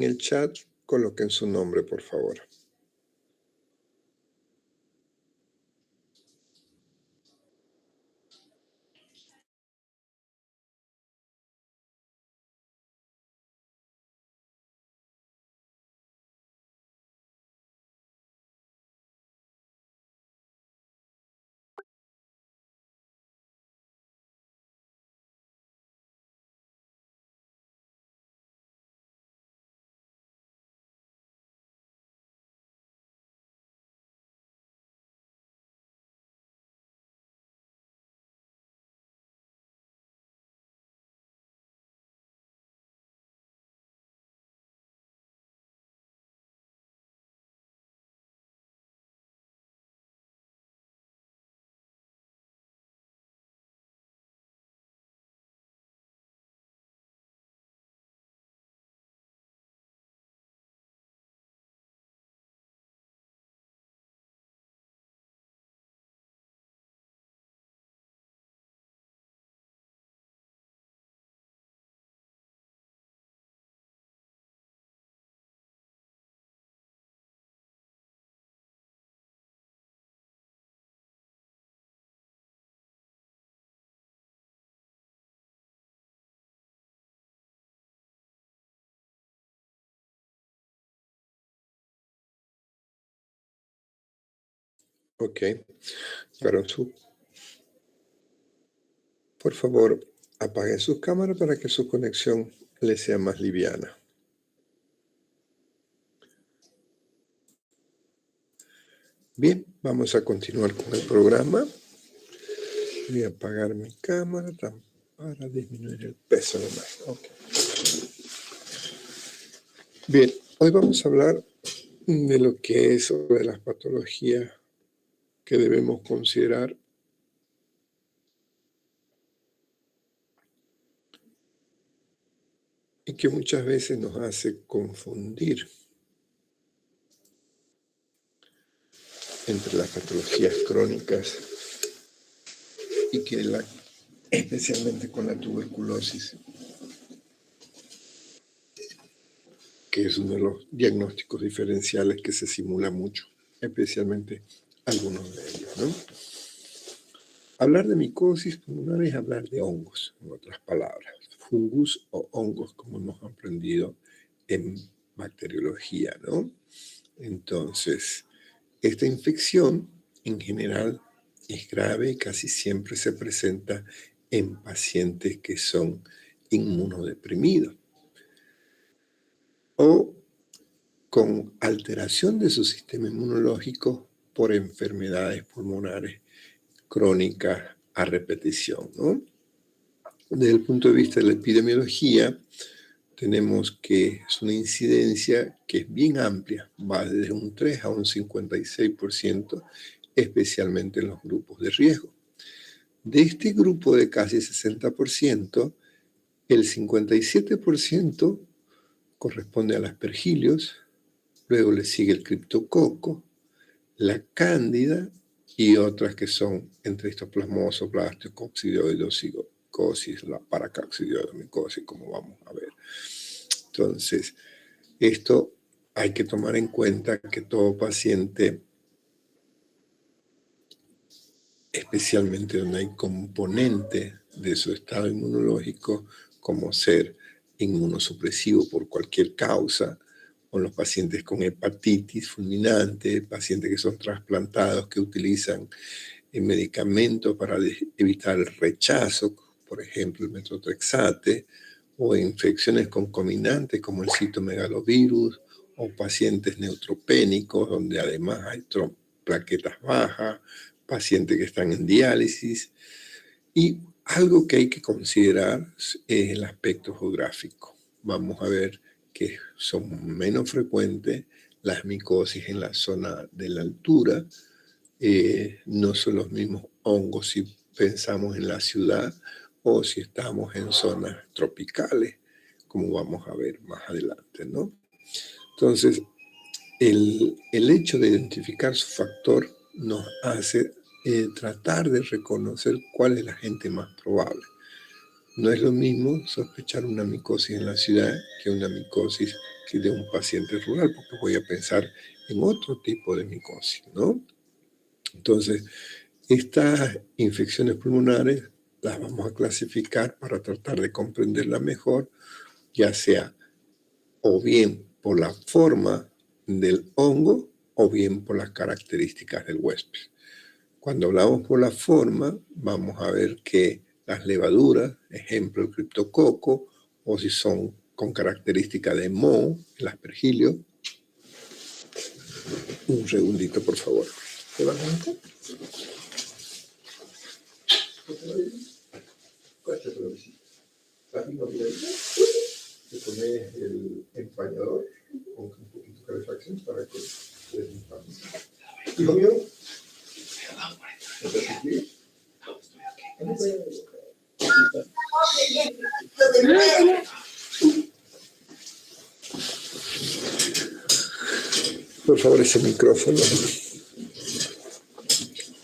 En el chat coloquen su nombre, por favor. Ok. Por favor, apaguen sus cámaras para que su conexión les sea más liviana. Bien, vamos a continuar con el programa. Voy a apagar mi cámara para disminuir el peso nomás. Okay. Bien, hoy vamos a hablar de lo que es sobre las patologías que debemos considerar y que muchas veces nos hace confundir entre las patologías crónicas y que especialmente con la tuberculosis, que es uno de los diagnósticos diferenciales que se simula mucho, especialmente algunos de ellos, ¿no? Hablar de micosis pulmonar es hablar de hongos, en otras palabras, fungus o hongos, como hemos aprendido en bacteriología, ¿no? Entonces, esta infección en general es grave y casi siempre se presenta en pacientes que son inmunodeprimidos o con alteración de su sistema inmunológico por enfermedades pulmonares crónicas a repetición, ¿no? Desde el punto de vista de la epidemiología, tenemos que es una incidencia que es bien amplia, va desde un 3 a un 56%, especialmente en los grupos de riesgo. De este grupo de casi 60%, el 57% corresponde a las aspergillos, luego le sigue el criptococo, la cándida y otras que son entre estos plasmoso, coccidioides, la paracoccidioides, como vamos a ver. Entonces, esto hay que tomar en cuenta que todo paciente, especialmente donde hay componente de su estado inmunológico, como ser inmunosupresivo por cualquier causa, o los pacientes con hepatitis fulminante, pacientes que son trasplantados, que utilizan medicamentos para evitar el rechazo, por ejemplo, el metotrexate, o infecciones concomitantes como el citomegalovirus, o pacientes neutropénicos, donde además hay plaquetas bajas, pacientes que están en diálisis. Y algo que hay que considerar es el aspecto geográfico. Vamos a ver que son menos frecuentes las micosis en la zona de la altura. No son los mismos hongos si pensamos en la ciudad o si estamos en zonas tropicales, como vamos a ver más adelante, ¿no? Entonces, el hecho de identificar su factor nos hace tratar de reconocer cuál es la gente más probable. No es lo mismo sospechar una micosis en la ciudad que una micosis que de un paciente rural, porque voy a pensar en otro tipo de micosis, ¿no? Entonces, estas infecciones pulmonares las vamos a clasificar para tratar de comprenderla mejor, ya sea o bien por la forma del hongo o bien por las características del huésped. Cuando hablamos por la forma, vamos a ver que las levaduras, ejemplo el criptococo, o si son con característica de moho, el aspergilio. Un segundito, por favor. ¿Te vas a montar? Le pones el empañador con un poquito de calefacción para que se desinflame. Hijo mío, ¿estás aquí? Por favor, ese micrófono.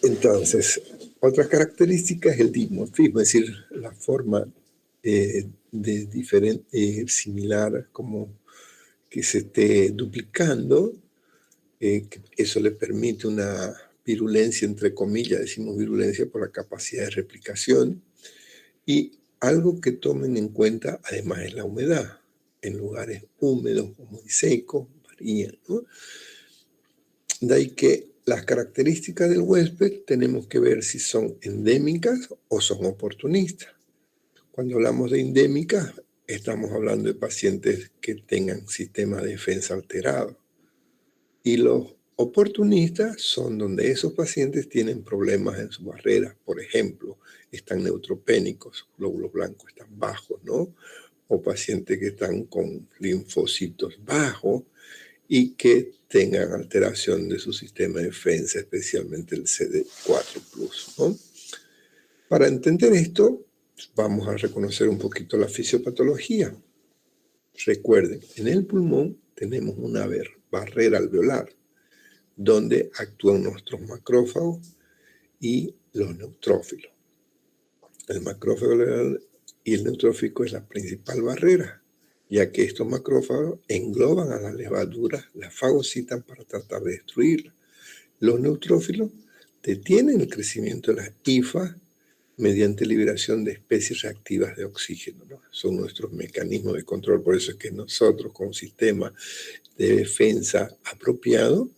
Entonces, otra característica es el dimorfismo, es decir, la forma de diferente, similar, como que se esté duplicando. Eso le permite una virulencia, entre comillas, decimos virulencia por la capacidad de replicación. Y algo que tomen en cuenta, además, es la humedad. En lugares húmedos o muy secos, varía, ¿no? De ahí que las características del huésped tenemos que ver si son endémicas o son oportunistas. Cuando hablamos de endémicas, estamos hablando de pacientes que tengan sistema de defensa alterado. Y los oportunistas son donde esos pacientes tienen problemas en su barrera. Por ejemplo, están neutropénicos, glóbulos blancos están bajos, ¿no? O pacientes que están con linfocitos bajos y que tengan alteración de su sistema de defensa, especialmente el CD4+, ¿no? Para entender esto, vamos a reconocer un poquito la fisiopatología. Recuerden, en el pulmón tenemos una barrera alveolar, donde actúan nuestros macrófagos y los neutrófilos. El macrófago y el neutrófilo es la principal barrera, ya que estos macrófagos engloban a las levaduras, las fagocitan para tratar de destruirlas. Los neutrófilos detienen el crecimiento de las hifas mediante liberación de especies reactivas de oxígeno, ¿no? Son nuestros mecanismos de control, por eso es que nosotros con un sistema de defensa apropiado,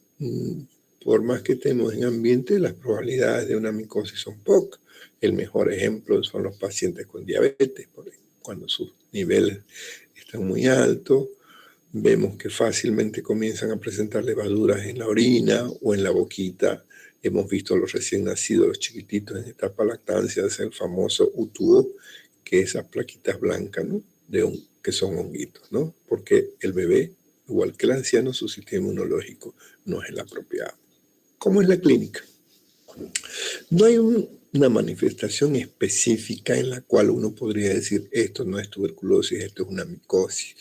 por más que estemos en ambiente, las probabilidades de una micosis son pocas. El mejor ejemplo son los pacientes con diabetes, cuando sus niveles están muy altos, vemos que fácilmente comienzan a presentar levaduras en la orina o en la boquita. Hemos visto a los recién nacidos, los chiquititos en etapa lactancia, es el famoso UTUO, que esas plaquitas blancas, ¿no? Que son honguitos, ¿no? Porque el bebé, igual que el anciano, su sistema inmunológico no es el apropiado. ¿Cómo es la clínica? No hay una manifestación específica en la cual uno podría decir esto no es tuberculosis, esto es una micosis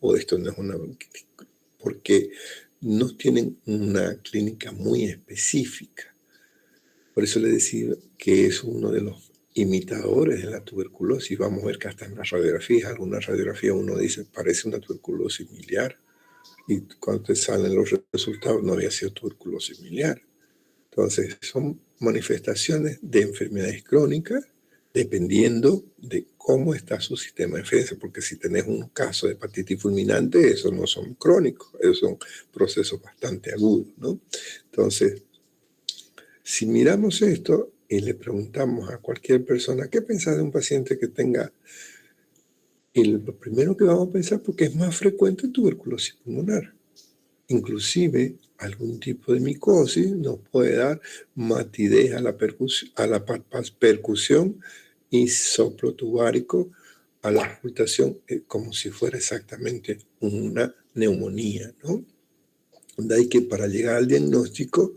o esto no es una bronquitis, porque no tienen una clínica muy específica. Por eso le decía que es uno de los imitadores de la tuberculosis. Vamos a ver que hasta en las radiografías, algunas radiografías uno dice parece una tuberculosis miliar y cuando te salen los resultados no había sido tuberculosis miliar. Entonces son manifestaciones de enfermedades crónicas dependiendo de cómo está su sistema de defensa, porque si tenés un caso de hepatitis fulminante, esos no son crónicos, esos son procesos bastante agudos, ¿no? Entonces, si miramos esto y le preguntamos a cualquier persona, ¿qué pensás de un paciente que tenga? Y lo primero que vamos a pensar, porque es más frecuente tuberculosis pulmonar. Inclusive, algún tipo de micosis nos puede dar matidez a la percusión y soplo tubárico a la auscultación, como si fuera exactamente una neumonía, ¿no? De ahí que para llegar al diagnóstico,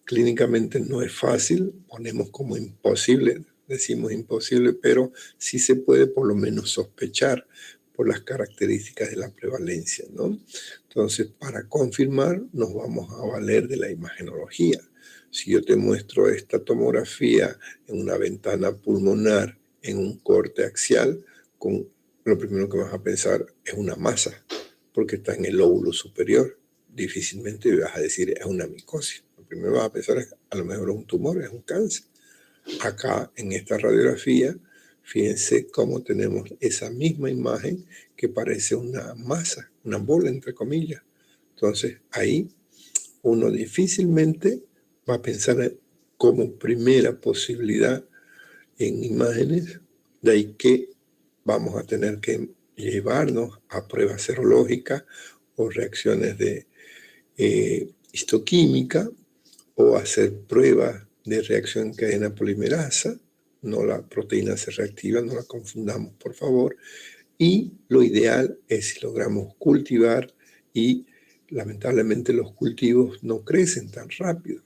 clínicamente no es fácil, ponemos como imposible, decimos imposible, pero sí se puede por lo menos sospechar por las características de la prevalencia, ¿no? Entonces, para confirmar, nos vamos a valer de la imagenología. Si yo te muestro esta tomografía en una ventana pulmonar, en un corte axial, lo primero que vas a pensar es una masa, porque está en el lóbulo superior. Difícilmente vas a decir es una micosis. Lo primero que vas a pensar es a lo mejor es un tumor, es un cáncer. Acá en esta radiografía, fíjense cómo tenemos esa misma imagen que parece una masa, una bola entre comillas. Entonces ahí uno difícilmente va a pensar como primera posibilidad en imágenes, de ahí que vamos a tener que llevarnos a pruebas serológicas o reacciones de histoquímica o hacer pruebas de reacción en cadena polimerasa, no la proteína C reactiva, no la confundamos por favor, y lo ideal es si logramos cultivar y lamentablemente los cultivos no crecen tan rápido.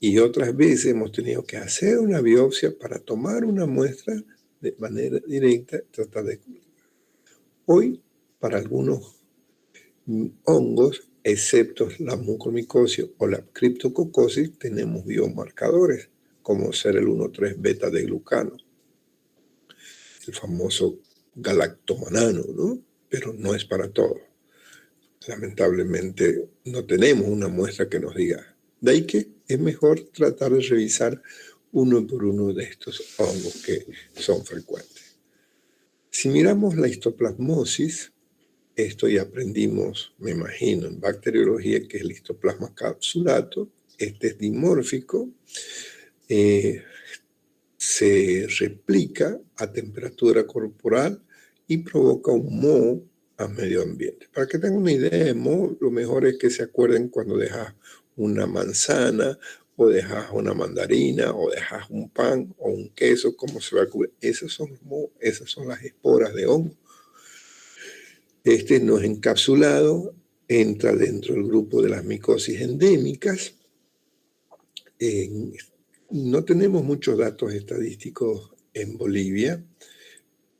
Y otras veces hemos tenido que hacer una biopsia para tomar una muestra de manera directa, tratar de cultivar. Hoy, para algunos hongos, excepto la mucormicosis o la criptococosis, tenemos biomarcadores, como ser el 1,3 beta de glucano, el famoso galactomanano, ¿no? Pero no es para todo. Lamentablemente no tenemos una muestra que nos diga. De ahí que es mejor tratar de revisar uno por uno de estos hongos que son frecuentes. Si miramos la histoplasmosis, esto ya aprendimos, me imagino, en bacteriología, que es el histoplasma capsulato. Este es dimórfico, se replica a temperatura corporal y provoca un moho a medio ambiente. Para que tengan una idea de moho, lo mejor es que se acuerden cuando dejas una manzana o dejas una mandarina o dejas un pan o un queso, cómo se va a cubrir. Esos son los mohos, esas son las esporas de hongo. Este no es encapsulado, entra dentro del grupo de las micosis endémicas. No tenemos muchos datos estadísticos en Bolivia,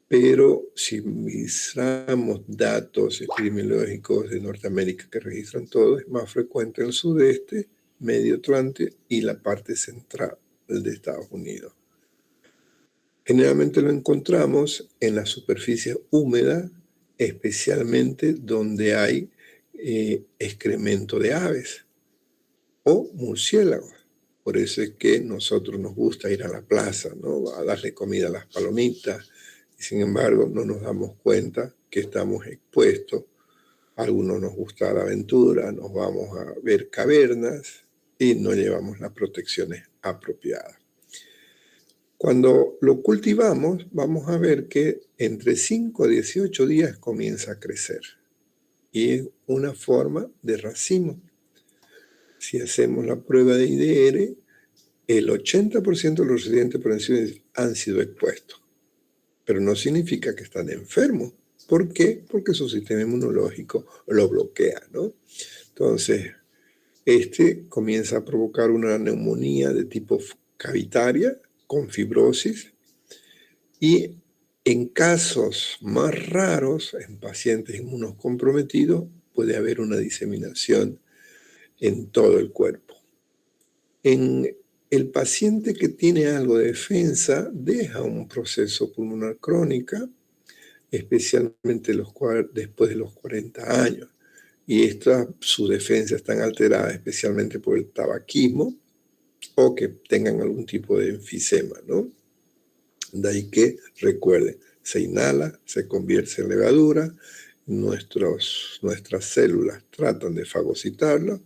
pero si miramos datos epidemiológicos de Norteamérica que registran todo, es más frecuente en el sudeste, medio Atlántico y la parte central de Estados Unidos. Generalmente lo encontramos en las superficies húmedas, especialmente donde hay excremento de aves o murciélagos. Por eso es que nosotros nos gusta ir a la plaza, ¿no? A darle comida a las palomitas, y sin embargo no nos damos cuenta que estamos expuestos. A algunos nos gusta la aventura, nos vamos a ver cavernas y no llevamos las protecciones apropiadas. Cuando lo cultivamos, vamos a ver que entre 5 a 18 días comienza a crecer. Y es una forma de racimo. Si hacemos la prueba de IDR, el 80% de los residentes por encima han sido expuestos. Pero no significa que están enfermos. ¿Por qué? Porque su sistema inmunológico lo bloquea, ¿no? Entonces, este comienza a provocar una neumonía de tipo cavitaria con fibrosis y en casos más raros, en pacientes inmunocomprometidos, puede haber una diseminación en todo el cuerpo. En el paciente que tiene algo de defensa deja un proceso pulmonar crónica, especialmente después de los 40 años. Y sus defensas están alteradas especialmente por el tabaquismo o que tengan algún tipo de enfisema, ¿no? De ahí que, recuerden, se inhala, se convierte en levadura, nuestras células tratan de fagocitarlo,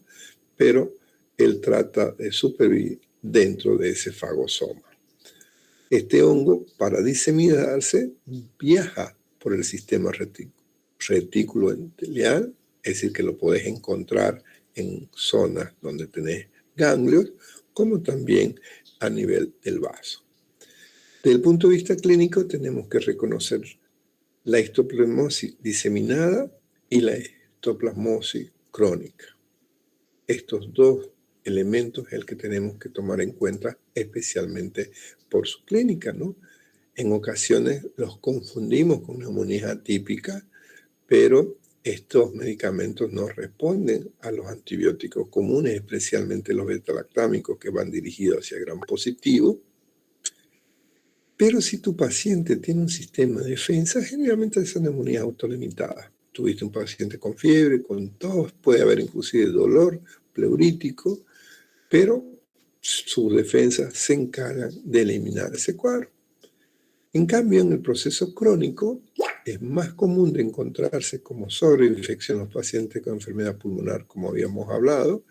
pero él trata de supervivir dentro de ese fagosoma. Este hongo, para diseminarse, viaja por el sistema retículo endotelial, es decir, que lo podés encontrar en zonas donde tenés ganglios, como también a nivel del vaso. Desde el punto de vista clínico, tenemos que reconocer la histoplasmosis diseminada y la histoplasmosis crónica. Estos dos elementos es el que tenemos que tomar en cuenta, especialmente por su clínica, ¿no? En ocasiones los confundimos con neumonía atípica, pero estos medicamentos no responden a los antibióticos comunes, especialmente los beta-lactámicos que van dirigidos hacia gram positivo. Pero si tu paciente tiene un sistema de defensa, generalmente esa neumonía es autolimitada. Tuviste un paciente con fiebre, con tos, puede haber inclusive dolor pleurítico, pero sus defensas se encargan de eliminar ese cuadro. En cambio, en el proceso crónico, es más común de encontrarse como sobreinfección en los pacientes con enfermedad pulmonar, como habíamos hablado.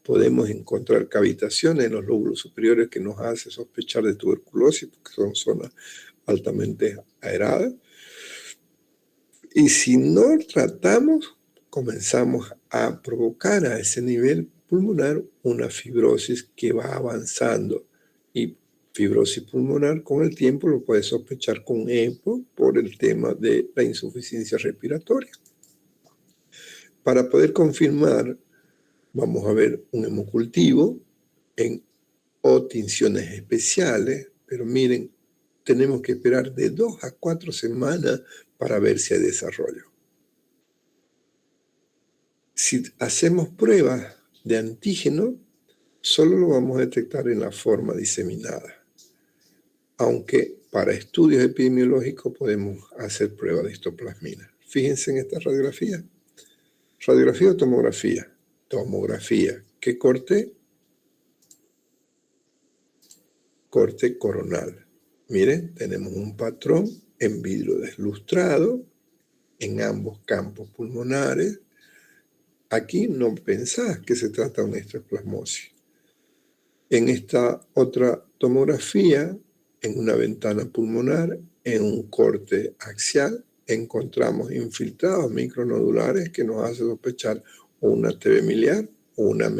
Podemos encontrar cavitaciones en los lóbulos superiores que nos hace sospechar de tuberculosis, porque son zonas altamente aeradas. Y si no tratamos, comenzamos a provocar a ese nivel pulmonar una fibrosis que va avanzando. Y fibrosis pulmonar con el tiempo lo puedes sospechar con EPO por el tema de la insuficiencia respiratoria. Para poder confirmar, vamos a ver un hemocultivo o tinciones especiales, pero miren, tenemos que esperar de 2 a 4 semanas para ver si hay desarrollo. Si hacemos pruebas de antígeno, solo lo vamos a detectar en la forma diseminada. Aunque para estudios epidemiológicos podemos hacer pruebas de histoplasmina. Fíjense en esta radiografía. ¿Radiografía o tomografía? Tomografía. ¿Qué corte? Corte coronal. Miren, tenemos un patrón en vidrio deslustrado en ambos campos pulmonares. Aquí no pensás que se trata de una histoplasmosis. En esta otra tomografía, en una ventana pulmonar, en un corte axial, encontramos infiltrados micronodulares que nos hace sospechar una TB miliar o una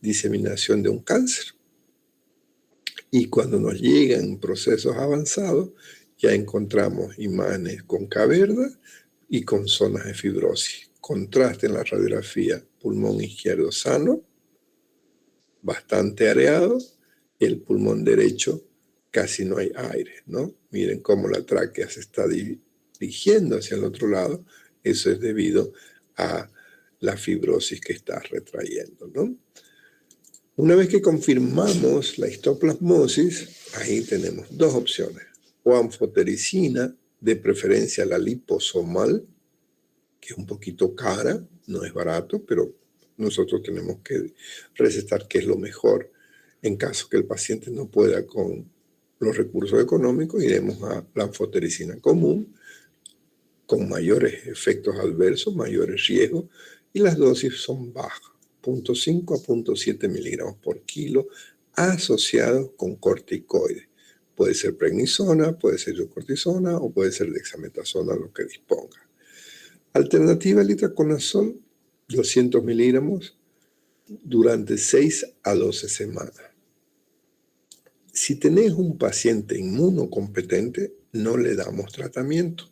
diseminación de un cáncer. Y cuando nos llegan procesos avanzados, ya encontramos imágenes con caverna y con zonas de fibrosis. Contraste en la radiografía, pulmón izquierdo sano, bastante areado, y el pulmón derecho casi no hay aire, ¿no? Miren cómo la tráquea se está dirigiendo hacia el otro lado. Eso es debido a la fibrosis que está retrayendo, ¿no? Una vez que confirmamos la histoplasmosis, ahí tenemos dos opciones. O anfotericina, de preferencia la liposomal, que es un poquito cara, no es barato, pero nosotros tenemos que recetar qué es lo mejor. En caso que el paciente no pueda con los recursos económicos, iremos a la anfotericina común, con mayores efectos adversos, mayores riesgos, y las dosis son bajas, 0.5 a 0.7 miligramos por kilo, asociados con corticoides. Puede ser prednisona, puede ser hidrocortisona o puede ser dexametasona, lo que disponga. Alternativa al itraconazol, 200 miligramos durante 6 a 12 semanas. Si tenés un paciente inmunocompetente, no le damos tratamiento.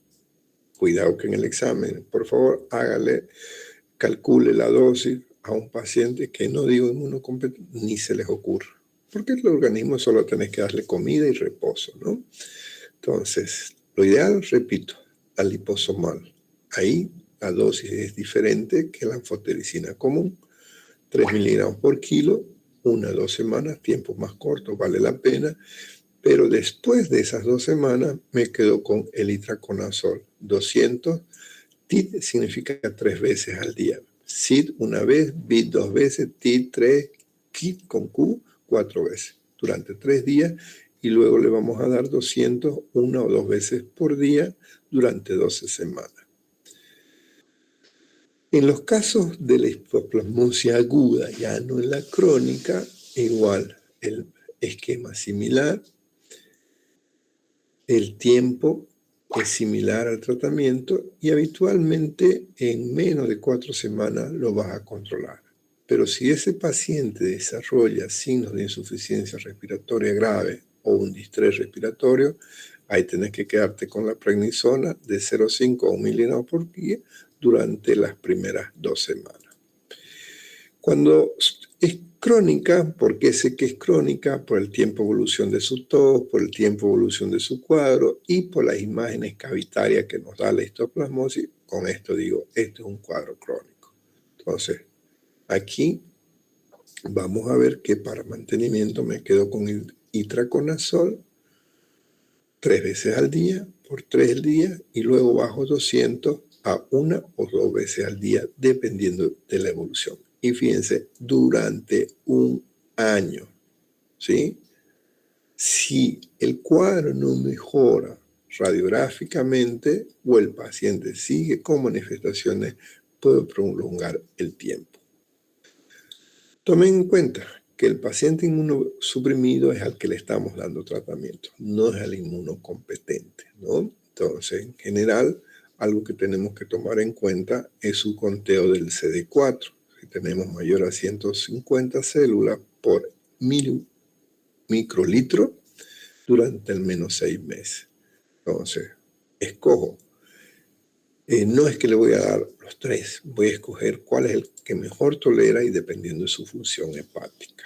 Cuidado que en el examen, por favor, calcule la dosis a un paciente que no digo inmunocompetente, ni se les ocurra. Porque el organismo solo tenés que darle comida y reposo, ¿no? Entonces, lo ideal, repito, la liposomal. Ahí la dosis es diferente que la anfotericina común. 3 miligramos por kilo, 1 a 2 semanas, tiempos más cortos, vale la pena. Pero después de esas 2 semanas me quedo con el itraconazol 200. TIT significa 3 veces al día. SID una vez, BID 2 veces, TIT 3, KIT con Q 4 veces durante 3 días, y luego le vamos a dar 200 1 o 2 veces por día durante 12 semanas. En los casos de la histoplasmosis aguda, ya no en la crónica, igual el esquema similar, el tiempo es similar al tratamiento y habitualmente en menos de 4 semanas lo vas a controlar. Pero si ese paciente desarrolla signos de insuficiencia respiratoria grave o un distrés respiratorio, ahí tenés que quedarte con la prednisona de 0,5 a 1 miligramo por día durante las primeras 2 semanas. Cuando es crónica, ¿por qué sé que es crónica? Por el tiempo de evolución de su tos, por el tiempo de evolución de su cuadro y por las imágenes cavitarias que nos da la histoplasmosis. Con esto digo, este es un cuadro crónico. Entonces, aquí vamos a ver que para mantenimiento me quedo con el itraconazol 3 veces al día, por 3 días, y luego bajo 200 a 1 o 2 veces al día, dependiendo de la evolución. Y fíjense, durante un año, ¿sí? Si el cuadro no mejora radiográficamente o el paciente sigue con manifestaciones, puede prolongar el tiempo. Tomen en cuenta que el paciente inmunosuprimido es al que le estamos dando tratamiento, no es al inmunocompetente, ¿no? Entonces, en general, algo que tenemos que tomar en cuenta es su conteo del CD4. Si tenemos mayor a 150 células por microlitro durante al menos 6 meses. Entonces, escojo. No es que le voy a dar los 3, voy a escoger cuál es el que mejor tolera y dependiendo de su función hepática.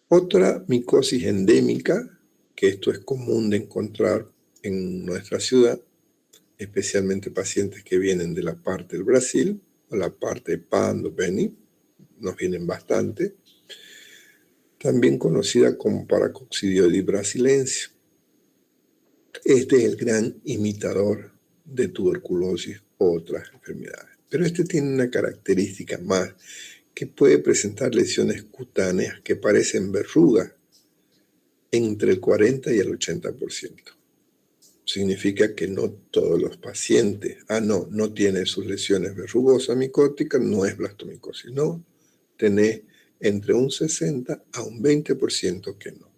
Otra micosis endémica, que esto es común de encontrar en nuestra ciudad, especialmente pacientes que vienen de la parte del Brasil o la parte de Pando, Beni, nos vienen bastante, también conocida como paracoccidioides brasilense. Este es el gran imitador de tuberculosis u otras enfermedades. Pero este tiene una característica más, que puede presentar lesiones cutáneas que parecen verrugas entre el 40 y el 80%. Significa que no todos los pacientes, no tiene sus lesiones verrugosas micóticas, no es blastomicosis, no, tenés entre un 60 a un 20% que no.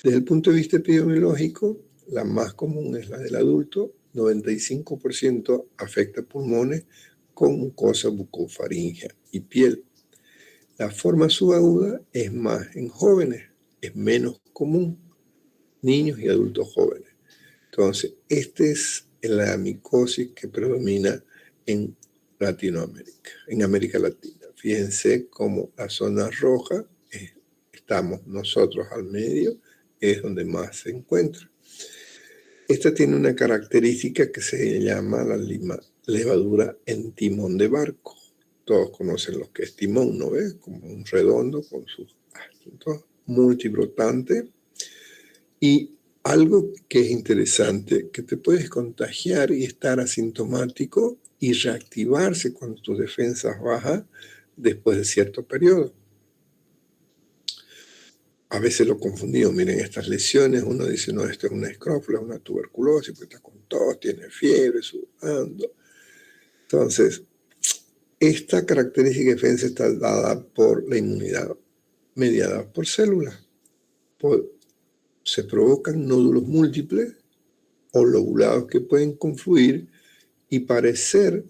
Desde el punto de vista epidemiológico, la más común es la del adulto, 95% afecta pulmones con mucosa bucofaringea y piel. La forma subaguda es más en jóvenes, es menos común, niños y adultos jóvenes. Entonces, esta es la micosis que predomina en Latinoamérica, en América Latina. Fíjense cómo la zona roja, estamos nosotros al medio, es donde más se encuentra. Esta tiene una característica que se llama la levadura en timón de barco. Todos conocen lo que es timón, ¿no ves? Como un redondo con sus asientos multibrotantes. Y algo que es interesante, que te puedes contagiar y estar asintomático y reactivarse cuando tus defensas bajan después de cierto periodo. A veces lo confundimos, miren estas lesiones, uno dice, no, esto es una escrófula, una tuberculosis, porque está con tos, tiene fiebre, sudando. Entonces, esta característica de defensa está dada por la inmunidad mediada por células. Se provocan nódulos múltiples o lobulados que pueden confluir y parecer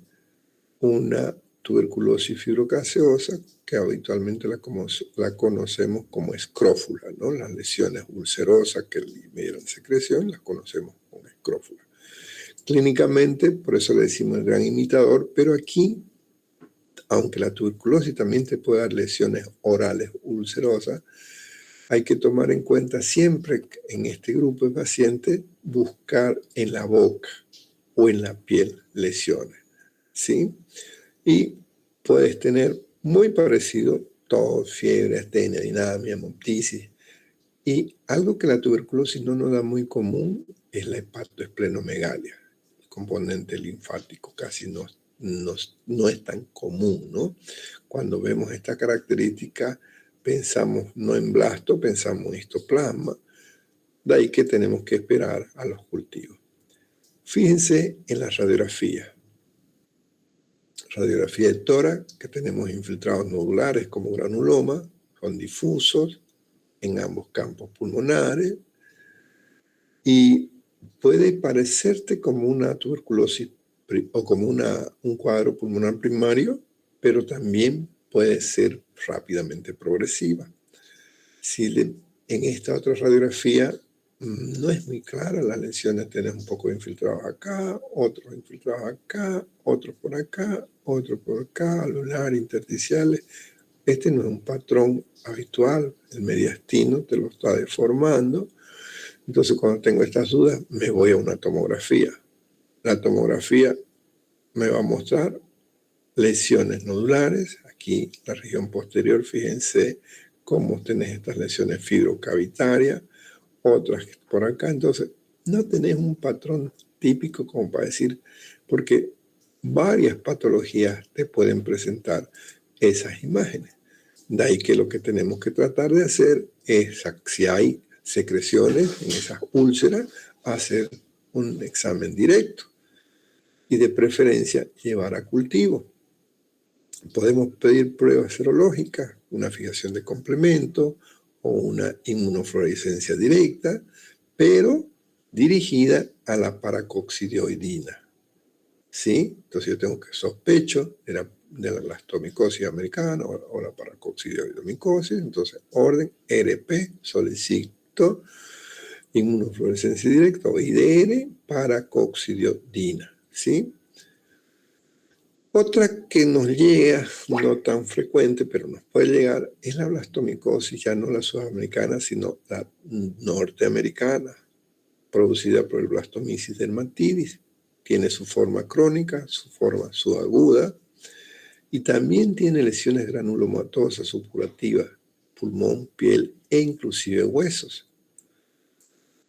una tuberculosis fibrocaseosa, que habitualmente la conocemos como escrófula, ¿no? Las lesiones ulcerosas que liberan secreción las conocemos como escrófula. Clínicamente, por eso le decimos el gran imitador, pero aquí, aunque la tuberculosis también te puede dar lesiones orales ulcerosas, hay que tomar en cuenta siempre en este grupo de pacientes buscar en la boca o en la piel lesiones, ¿sí? Y puedes tener muy parecido tos, fiebre, astenia, dinamia, hemoptisis. Y algo que la tuberculosis no nos da muy común es la hepatoesplenomegalia, el componente linfático casi no es tan común, ¿no? Cuando vemos esta característica, pensamos no en blasto, pensamos en histoplasma. De ahí que tenemos que esperar a los cultivos. Fíjense en la radiografía. Radiografía de tórax, que tenemos infiltrados nodulares como granuloma, son difusos en ambos campos pulmonares y puede parecerte como una tuberculosis o como un cuadro pulmonar primario, pero también puede ser rápidamente progresiva. Si en esta otra radiografía no es muy clara, las lesiones tienen un poco de infiltrados acá, otros infiltrados acá, otros por acá, otros por acá, alunar, intersticiales. Este no es un patrón habitual, el mediastino te lo está deformando. Entonces, cuando tengo estas dudas, me voy a una tomografía. La tomografía me va a mostrar lesiones nodulares. Aquí, la región posterior, fíjense cómo tenés estas lesiones fibrocavitarias otras por acá. Entonces, no tenés un patrón típico como para decir, porque varias patologías te pueden presentar esas imágenes. De ahí que lo que tenemos que tratar de hacer es, si hay secreciones en esas úlceras, hacer un examen directo y de preferencia llevar a cultivo. Podemos pedir pruebas serológicas, una fijación de complemento o una inmunofluorescencia directa, pero dirigida a la paracoxidioidina. ¿Sí? Entonces yo tengo que sospecho de la blastomicosis americana o la paracoxidioidomicosis. Entonces, orden RP, solicito inmunofluorescencia directa o IDR paracoxidiodina. ¿Sí? Otra que nos llega, no tan frecuente, pero nos puede llegar, es la blastomicosis, ya no la sudamericana, sino la norteamericana, producida por el Blastomyces dermatidis. Tiene su forma crónica, su forma subaguda, y también tiene lesiones granulomatosas supurativas, pulmón, piel e inclusive huesos.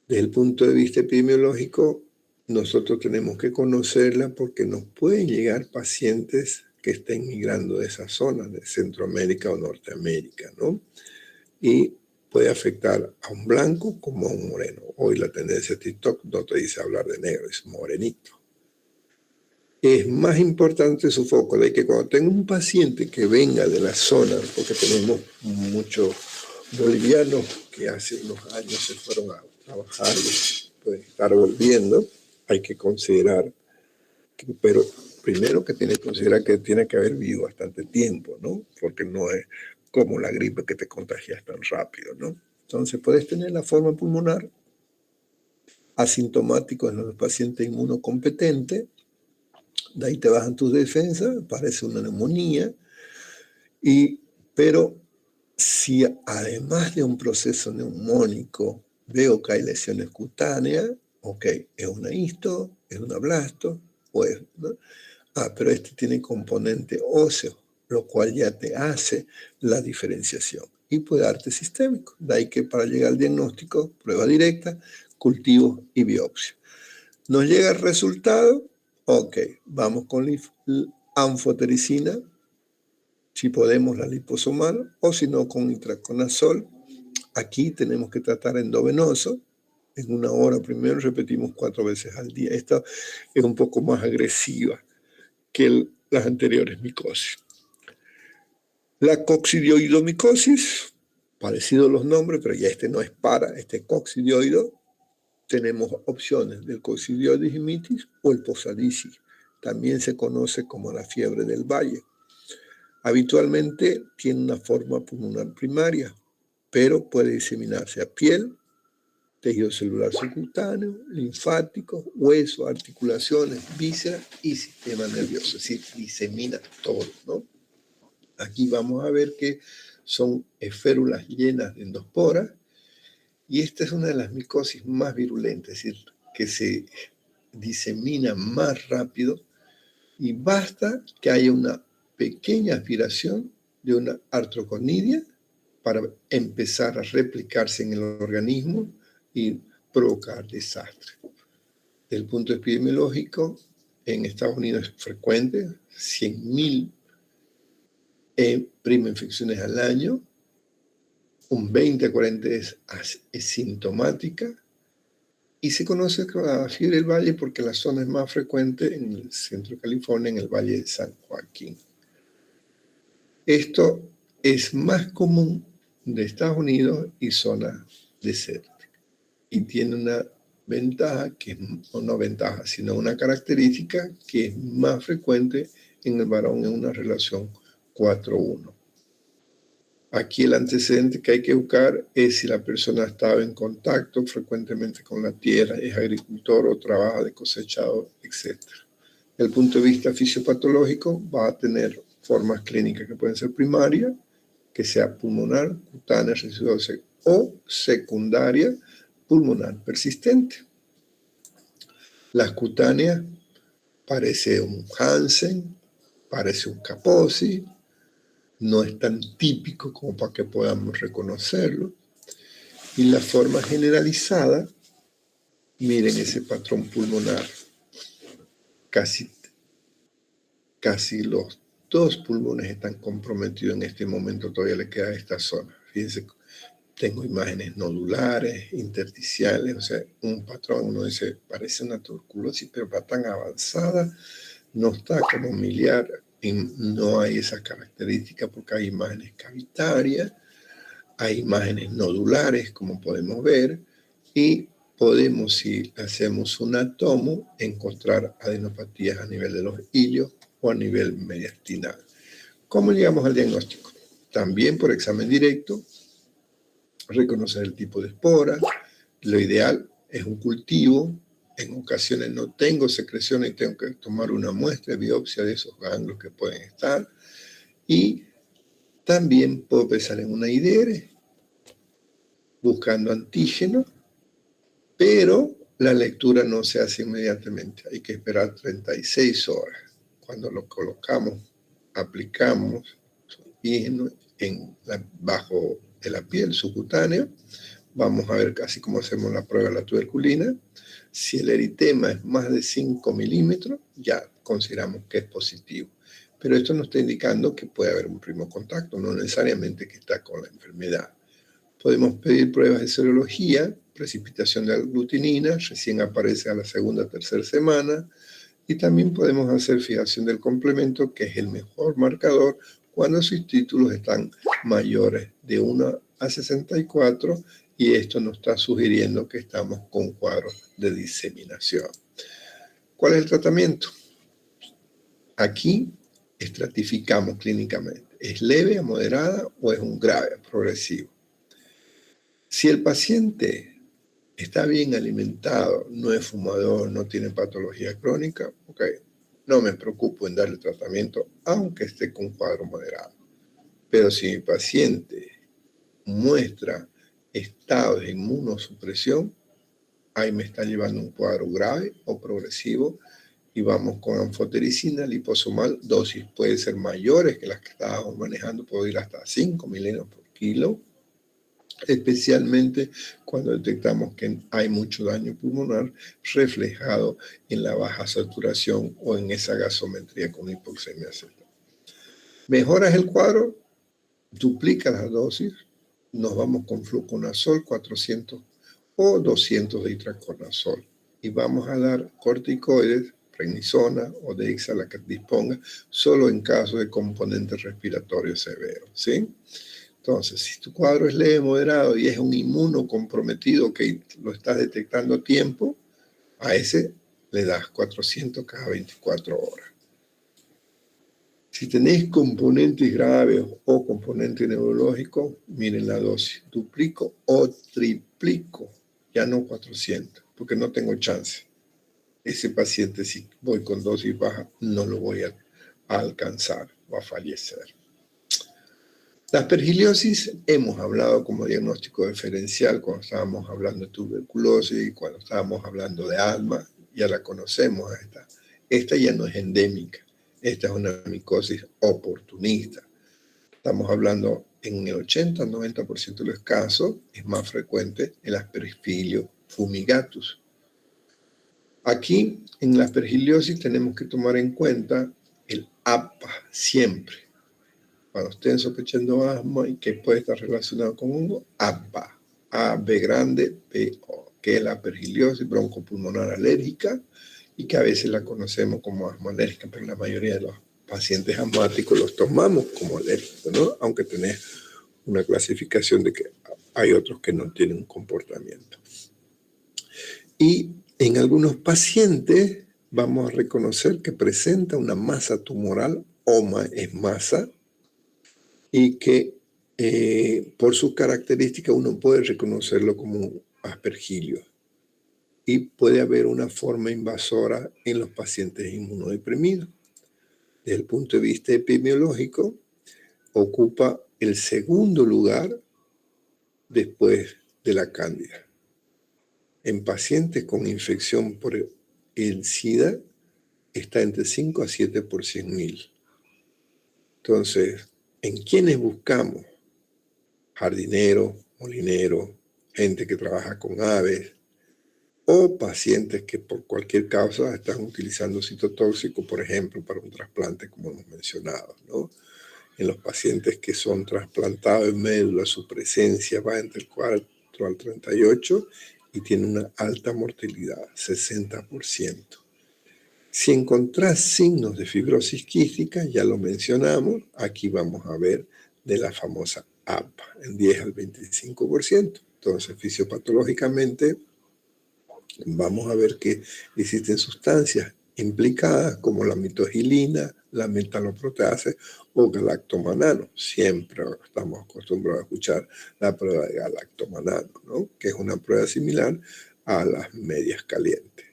Desde el punto de vista epidemiológico, nosotros tenemos que conocerla porque nos pueden llegar pacientes que estén migrando de esa zona, de Centroamérica o Norteamérica, ¿no? Y puede afectar a un blanco como a un moreno. Hoy la tendencia de TikTok no te dice hablar de negro, es morenito. Es más importante su foco, de que cuando tengo un paciente que venga de la zona, porque tenemos muchos bolivianos que hace unos años se fueron a trabajar y pueden estar volviendo, hay que considerar, pero primero que tiene que considerar que tiene que haber vivido bastante tiempo, ¿no? Porque no es como la gripe que te contagias tan rápido, ¿no? Entonces puedes tener la forma pulmonar asintomático en los pacientes inmunocompetentes, de ahí te bajan tus defensas, parece una neumonía, pero si además de un proceso neumónico veo que hay lesiones cutáneas, ok, es una histo, es una blasto, pues, ¿no? Pero este tiene componente óseo, lo cual ya te hace la diferenciación y puede darte sistémico. De ahí que para llegar al diagnóstico, prueba directa, cultivo y biopsia. Nos llega el resultado, ok, vamos con la anfotericina, si podemos la liposomal, o si no con itraconazol. Aquí tenemos que tratar endovenoso, en 1 hora primero, repetimos 4 veces al día. Esta es un poco más agresiva que las anteriores micosis. La coccidioidomicosis, parecidos los nombres, pero ya este no es este coccidioido. Tenemos opciones del coccidioides mitis o el posalisis. También se conoce como la fiebre del valle. Habitualmente tiene una forma pulmonar primaria, pero puede diseminarse a piel, tejido celular subcutáneo, linfático, hueso, articulaciones, vísceras y sistema nervioso. Es decir, disemina todo, ¿no? Aquí vamos a ver que son esférulas llenas de endosporas y esta es una de las micosis más virulentas, es decir, que se disemina más rápido y basta que haya una pequeña aspiración de una artroconidia para empezar a replicarse en el organismo y provocar desastre. Desde el punto epidemiológico, en Estados Unidos es frecuente, 100.000 prima infecciones al año, un 20 a 40 es asintomática, y se conoce como la fiebre del valle porque la zona es más frecuente en el centro de California, en el Valle de San Joaquín. Esto es más común de Estados Unidos y zonas desérticas. Y tiene una ventaja, o no ventaja, sino una característica que es más frecuente en el varón en una relación 4-1. Aquí el antecedente que hay que buscar es si la persona estaba en contacto frecuentemente con la tierra, es agricultor o trabaja de cosechador, etc. Desde el punto de vista fisiopatológico, va a tener formas clínicas que pueden ser primarias, que sea pulmonar, cutánea, residuosa o secundaria, pulmonar persistente. Las cutáneas parece un Hansen, parece un Kaposi, no es tan típico como para que podamos reconocerlo. Y la forma generalizada, miren ese patrón pulmonar. Casi los dos pulmones están comprometidos en este momento, todavía le queda esta zona. Fíjense, tengo imágenes nodulares, intersticiales, o sea, un patrón, uno dice, parece una tuberculosis, pero va tan avanzada, no está como miliar, y no hay esa característica porque hay imágenes cavitarias, hay imágenes nodulares, como podemos ver, y podemos, si hacemos un tomo, encontrar adenopatías a nivel de los ilios o a nivel mediastinal. ¿Cómo llegamos al diagnóstico? También por examen directo, reconocer el tipo de espora. Lo ideal es un cultivo. En ocasiones no tengo secreciones y tengo que tomar una muestra de biopsia de esos ganglios que pueden estar. Y también puedo pensar en una IDR buscando antígeno, pero la lectura no se hace inmediatamente. Hay que esperar 36 horas. Cuando lo colocamos, aplicamos antígeno bajo de la piel subcutánea. Vamos a ver casi cómo hacemos la prueba de la tuberculina. Si el eritema es más de 5 milímetros, ya consideramos que es positivo. Pero esto nos está indicando que puede haber un primo contacto, no necesariamente que está con la enfermedad. Podemos pedir pruebas de serología, precipitación de aglutinina, recién aparece a la segunda o tercera semana, y también podemos hacer fijación del complemento, que es el mejor marcador cuando sus títulos están mayores de 1 a 64, y esto nos está sugiriendo que estamos con cuadros de diseminación. ¿Cuál es el tratamiento? Aquí estratificamos clínicamente. ¿Es leve, a moderada o es un grave, progresivo? Si el paciente está bien alimentado, no es fumador, no tiene patología crónica, ok, no me preocupo en darle tratamiento aunque esté con cuadro moderado. Pero si mi paciente muestra estado de inmunosupresión, ahí me está llevando un cuadro grave o progresivo y vamos con anfotericina liposomal. Dosis puede ser mayores que las que estábamos manejando, puedo ir hasta 5 miligramos por kilo, especialmente cuando detectamos que hay mucho daño pulmonar reflejado en la baja saturación o en esa gasometría con hipoxemia aceptable. Mejoras el cuadro, duplica la dosis, nos vamos con fluconazol 400 o 200 de itraconazol y vamos a dar corticoides, prednisona o dexa, la que disponga, solo en caso de componente respiratorio severo, ¿sí? Entonces, si tu cuadro es leve, moderado y es un inmunocomprometido que lo estás detectando a tiempo, a ese le das 400 cada 24 horas. Si tenéis componentes graves o componentes neurológicos, miren la dosis. Duplico o triplico, ya no 400, porque no tengo chance. Ese paciente, si voy con dosis baja, no lo voy a alcanzar o a fallecer. La aspergillosis hemos hablado como diagnóstico diferencial cuando estábamos hablando de tuberculosis y cuando estábamos hablando de asma, ya la conocemos esta. Esta ya no es endémica, esta es una micosis oportunista. Estamos hablando en el 80-90% de los casos, es más frecuente el Aspergillus fumigatus. Aquí en la aspergillosis tenemos que tomar en cuenta el APA siempre. Cuando estén sospechando asma y que puede estar relacionado con hongo, ABA, AB grande, PO, que es la aspergillosis broncopulmonar alérgica y que a veces la conocemos como asma alérgica, pero la mayoría de los pacientes asmáticos los tomamos como alérgicos, ¿no? Aunque tenés una clasificación de que hay otros que no tienen un comportamiento. Y en algunos pacientes vamos a reconocer que presenta una masa tumoral, OMA es masa, y que por sus características uno puede reconocerlo como un aspergilio. Y puede haber una forma invasora en los pacientes inmunodeprimidos. Desde el punto de vista epidemiológico, ocupa el segundo lugar después de la cándida. En pacientes con infección por el SIDA está entre 5 a 7 por 100.000. Entonces, ¿en quiénes buscamos? Jardineros, molineros, gente que trabaja con aves, o pacientes que por cualquier causa están utilizando citotóxico, por ejemplo, para un trasplante, como hemos mencionado, ¿no? En los pacientes que son trasplantados en médula, su presencia va entre el 4 al 38 y tiene una alta mortalidad, 60%. Si encontrás signos de fibrosis quística, ya lo mencionamos, aquí vamos a ver de la famosa APA, en 10 al 25%. Entonces, fisiopatológicamente, vamos a ver que existen sustancias implicadas como la mitogilina, la metaloproteasa o galactomanano. Siempre estamos acostumbrados a escuchar la prueba de galactomanano, ¿no? Que es una prueba similar a las medias calientes.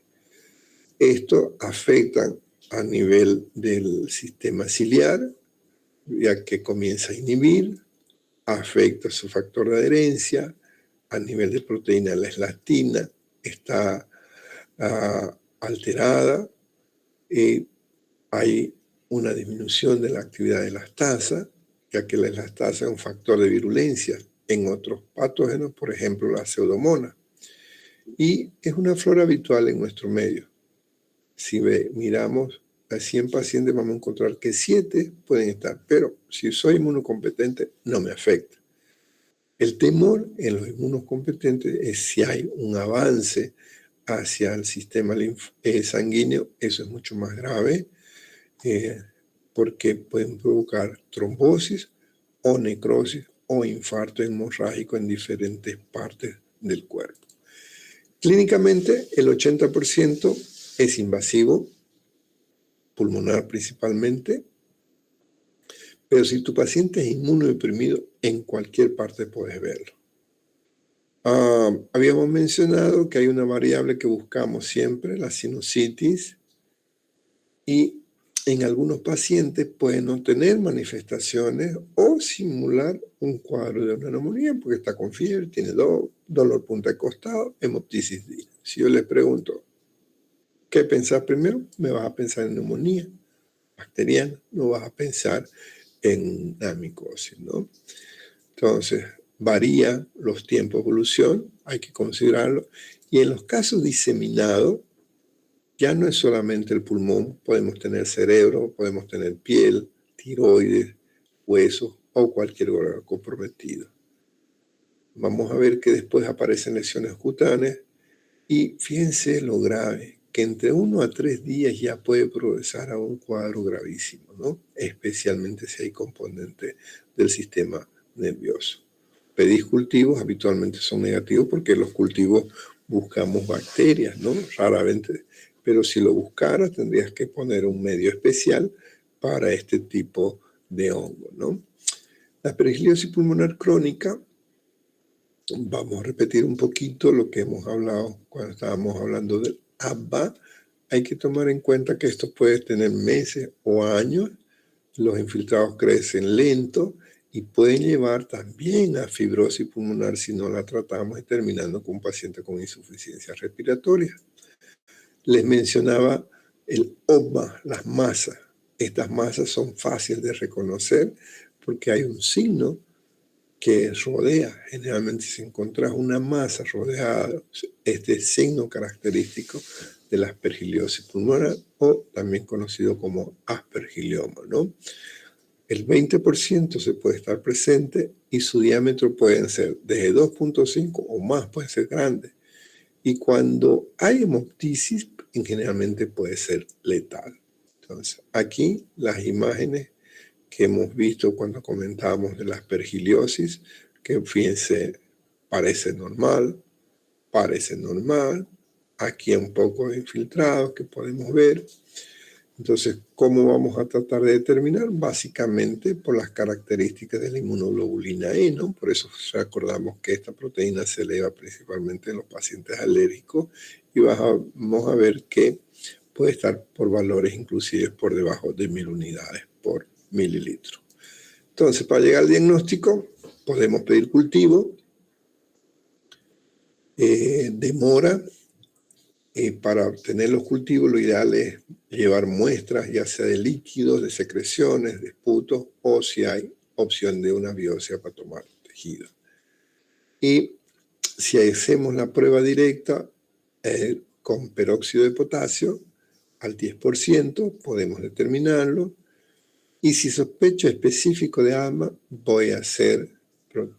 Esto afecta a nivel del sistema ciliar, ya que comienza a inhibir, afecta su factor de adherencia, a nivel de proteína la elastina está alterada, hay una disminución de la actividad de elastasa, ya que la elastasa es un factor de virulencia en otros patógenos, por ejemplo la pseudomonas, y es una flora habitual en nuestro medio. Si miramos a 100 pacientes vamos a encontrar que 7 pueden estar, pero si soy inmunocompetente no me afecta. El temor en los inmunocompetentes es si hay un avance hacia el sistema sanguíneo, eso es mucho más grave, porque pueden provocar trombosis o necrosis o infarto hemorrágico en diferentes partes del cuerpo. Clínicamente, el 80% es invasivo, pulmonar principalmente, pero si tu paciente es inmunodeprimido, en cualquier parte puedes verlo. Habíamos mencionado que hay una variable que buscamos siempre, la sinusitis, y en algunos pacientes pueden no tener manifestaciones o simular un cuadro de una neumonía porque está con fiebre, tiene dolor punta de costado, hemoptisis D. Si yo les pregunto, ¿qué pensás primero? Me vas a pensar en neumonía bacteriana, no vas a pensar en una micosis, ¿no? Entonces, varía los tiempos de evolución, hay que considerarlo. Y en los casos diseminados, ya no es solamente el pulmón, podemos tener cerebro, podemos tener piel, tiroides, huesos o cualquier órgano comprometido. Vamos a ver que después aparecen lesiones cutáneas y fíjense lo grave, que entre 1 a 3 días ya puede progresar a un cuadro gravísimo, ¿no? Especialmente si hay componentes del sistema nervioso. Pedís cultivos habitualmente son negativos porque los cultivos buscamos bacterias, ¿no? Raramente. Pero si lo buscaras, tendrías que poner un medio especial para este tipo de hongo, ¿no? La aspergillosis pulmonar crónica, vamos a repetir un poquito lo que hemos hablado cuando estábamos hablando del ABA. Hay que tomar en cuenta que esto puede tener meses o años. Los infiltrados crecen lento y pueden llevar también a fibrosis pulmonar si no la tratamos y terminando con un paciente con insuficiencia respiratoria. Les mencionaba el OBA, las masas. Estas masas son fáciles de reconocer porque hay un signo que rodea. Generalmente si encontrás una masa rodeada, este signo característico de la aspergiliosis pulmonar o también conocido como aspergilioma, ¿no? El 20% se puede estar presente y su diámetro pueden ser desde 2.5 o más, pueden ser grandes. Y cuando hay hemoptisis, generalmente puede ser letal. Entonces, aquí las imágenes que hemos visto cuando comentábamos de la aspergiliosis, que fíjense, parece normal, aquí hay un poco de infiltrados que podemos ver. Entonces, ¿cómo vamos a tratar de determinar? Básicamente por las características de la inmunoglobulina E, ¿no? Por eso recordamos que esta proteína se eleva principalmente en los pacientes alérgicos y vamos a ver que puede estar por valores inclusive por debajo de 1000 unidades por mililitro. Entonces, para llegar al diagnóstico, podemos pedir cultivo, demora. Para obtener los cultivos, lo ideal es llevar muestras, ya sea de líquidos, de secreciones, de esputos, o si hay opción de una biopsia para tomar tejido. Y Si hacemos la prueba directa con peróxido de potasio al 10%, podemos determinarlo. Y si sospecho específico de asma, voy a hacer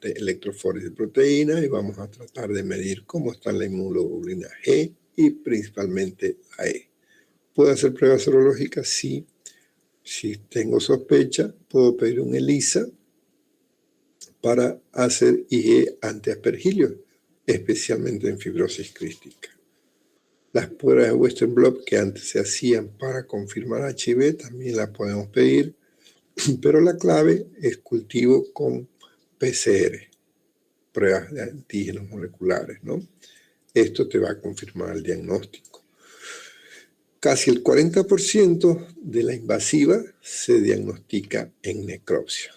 electroforesis de proteína y vamos a tratar de medir cómo está la inmunoglobulina G y principalmente la E. ¿Puedo hacer pruebas serológicas? Sí. Si tengo sospecha, puedo pedir un ELISA para hacer IgE antiaspergilio, especialmente en fibrosis crística. Las pruebas de Western blot que antes se hacían para confirmar HIV también las podemos pedir, pero la clave es cultivo con PCR, pruebas de antígenos moleculares, ¿no? Esto te va a confirmar el diagnóstico. Casi el 40% de la invasiva se diagnostica en necropsia.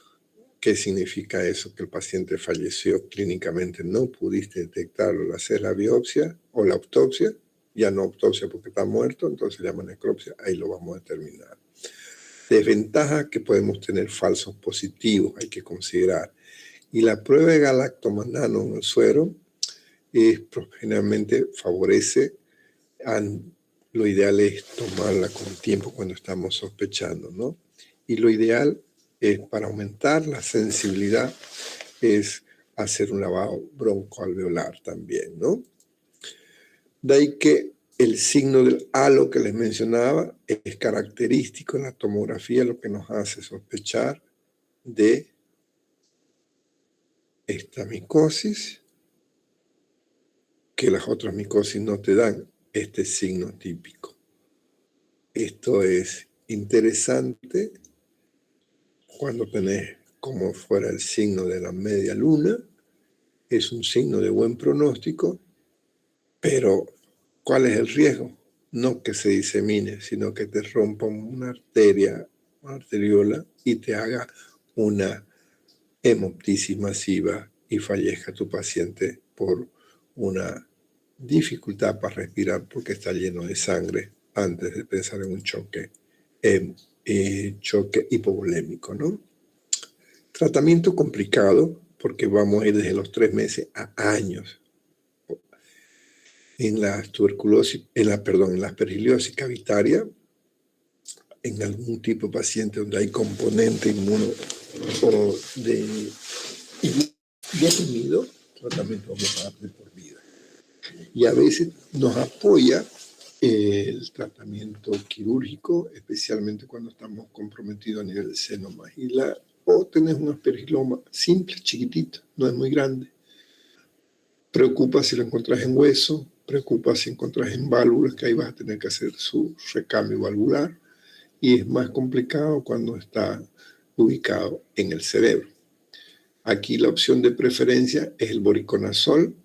¿Qué significa eso? Que el paciente falleció clínicamente, no pudiste detectarlo al hacer la biopsia o la autopsia, ya no autopsia porque está muerto, entonces se llama necropsia, ahí lo vamos a determinar. Desventaja que podemos tener falsos positivos, hay que considerar. Y la prueba de galactomanano en el suero generalmente favorece, lo ideal es tomarla con tiempo cuando estamos sospechando, ¿no? Y lo ideal es, para aumentar la sensibilidad, es hacer un lavado broncoalveolar también, ¿no? De ahí que el signo del halo que les mencionaba es característico en la tomografía, lo que nos hace sospechar de esta micosis, que las otras micosis no te dan este signo típico. Esto es interesante cuando tenés como fuera el signo de la media luna. Es un signo de buen pronóstico, pero ¿cuál es el riesgo? No que se disemine, sino que te rompa una arteria, una arteriola, y te haga una hemoptisis masiva y fallezca tu paciente por una dificultad para respirar porque está lleno de sangre antes de pensar en un choque hipovolémico, ¿no? Tratamiento complicado porque vamos a ir desde los 3 meses a años. En la tuberculosis, en la aspergillosis cavitaria, en algún tipo de paciente donde hay componente inmuno o deprimido, tratamiento vamos a dar de por vida. Y a veces nos apoya el tratamiento quirúrgico, especialmente cuando estamos comprometidos a nivel de seno maxilar, o tenés un aspergiloma simple, chiquitito, no es muy grande. Preocupa si lo encontrás en hueso, preocupa si encontrás en válvulas, que ahí vas a tener que hacer su recambio valvular, y es más complicado cuando está ubicado en el cerebro. Aquí la opción de preferencia es el voriconazol,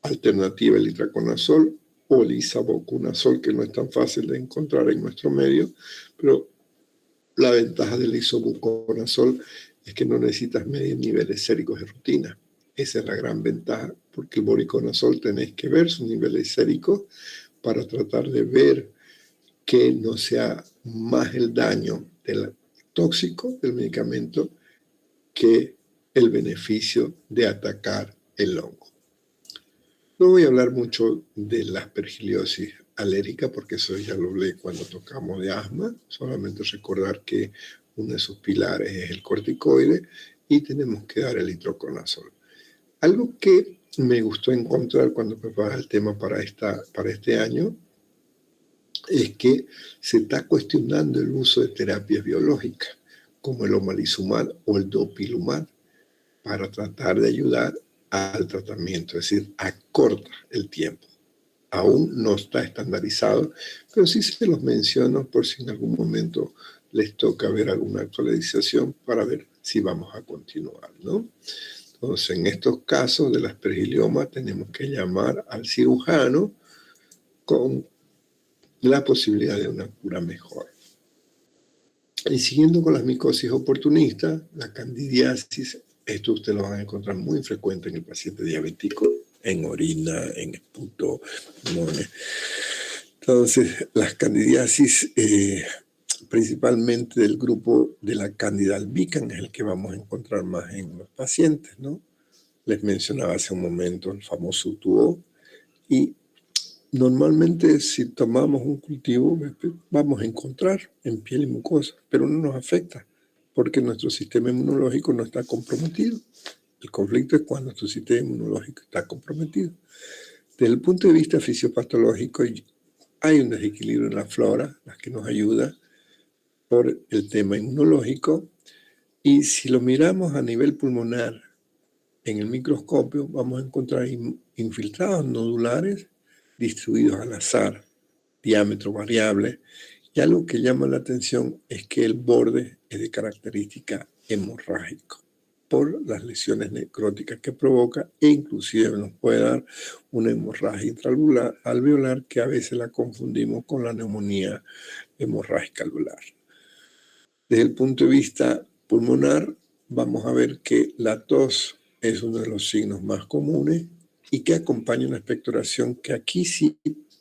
alternativa el itraconazol o el isobuconazol, que no es tan fácil de encontrar en nuestro medio, pero la ventaja del isobuconazol es que no necesitas medir niveles séricos de rutina. Esa es la gran ventaja, porque el voriconazol tenés que ver sus niveles séricos para tratar de ver que no sea más el daño del tóxico del medicamento que el beneficio de atacar el hongo. No voy a hablar mucho de la aspergillosis alérgica porque eso ya lo hablé cuando tocamos de asma, solamente recordar que uno de sus pilares es el corticoide y tenemos que dar el itraconazol. Algo que me gustó encontrar cuando preparaba el tema para este año es que se está cuestionando el uso de terapias biológicas como el omalizumab o el dopilumab para tratar de ayudar al tratamiento, es decir, acorta el tiempo. Aún no está estandarizado, pero sí se los menciono por si en algún momento les toca ver alguna actualización para ver si vamos a continuar, ¿no? Entonces, en estos casos del aspergilioma tenemos que llamar al cirujano con la posibilidad de una cura mejor. Y siguiendo con las micosis oportunistas, la candidiasis, esto ustedes lo van a encontrar muy frecuente en el paciente diabético, en orina, en esputo, pulmones. Entonces, las candidiasis, principalmente del grupo de la Candida albicans, es el que vamos a encontrar más en los pacientes, ¿no? Les mencionaba hace un momento el famoso tubo. Y normalmente si tomamos un cultivo vamos a encontrar en piel y mucosa, pero no nos afecta porque nuestro sistema inmunológico no está comprometido. El conflicto es cuando tu sistema inmunológico está comprometido. Desde el punto de vista fisiopatológico hay un desequilibrio en la flora, la que nos ayuda por el tema inmunológico, y si lo miramos a nivel pulmonar en el microscopio vamos a encontrar infiltrados nodulares distribuidos al azar, diámetro variable, y algo que llama la atención es que el borde es de característica hemorrágica por las lesiones necróticas que provoca e inclusive nos puede dar una hemorragia intraalveolar que a veces la confundimos con la neumonía hemorrágica alveolar. Desde el punto de vista pulmonar, vamos a ver que la tos es uno de los signos más comunes y que acompaña una expectoración que aquí sí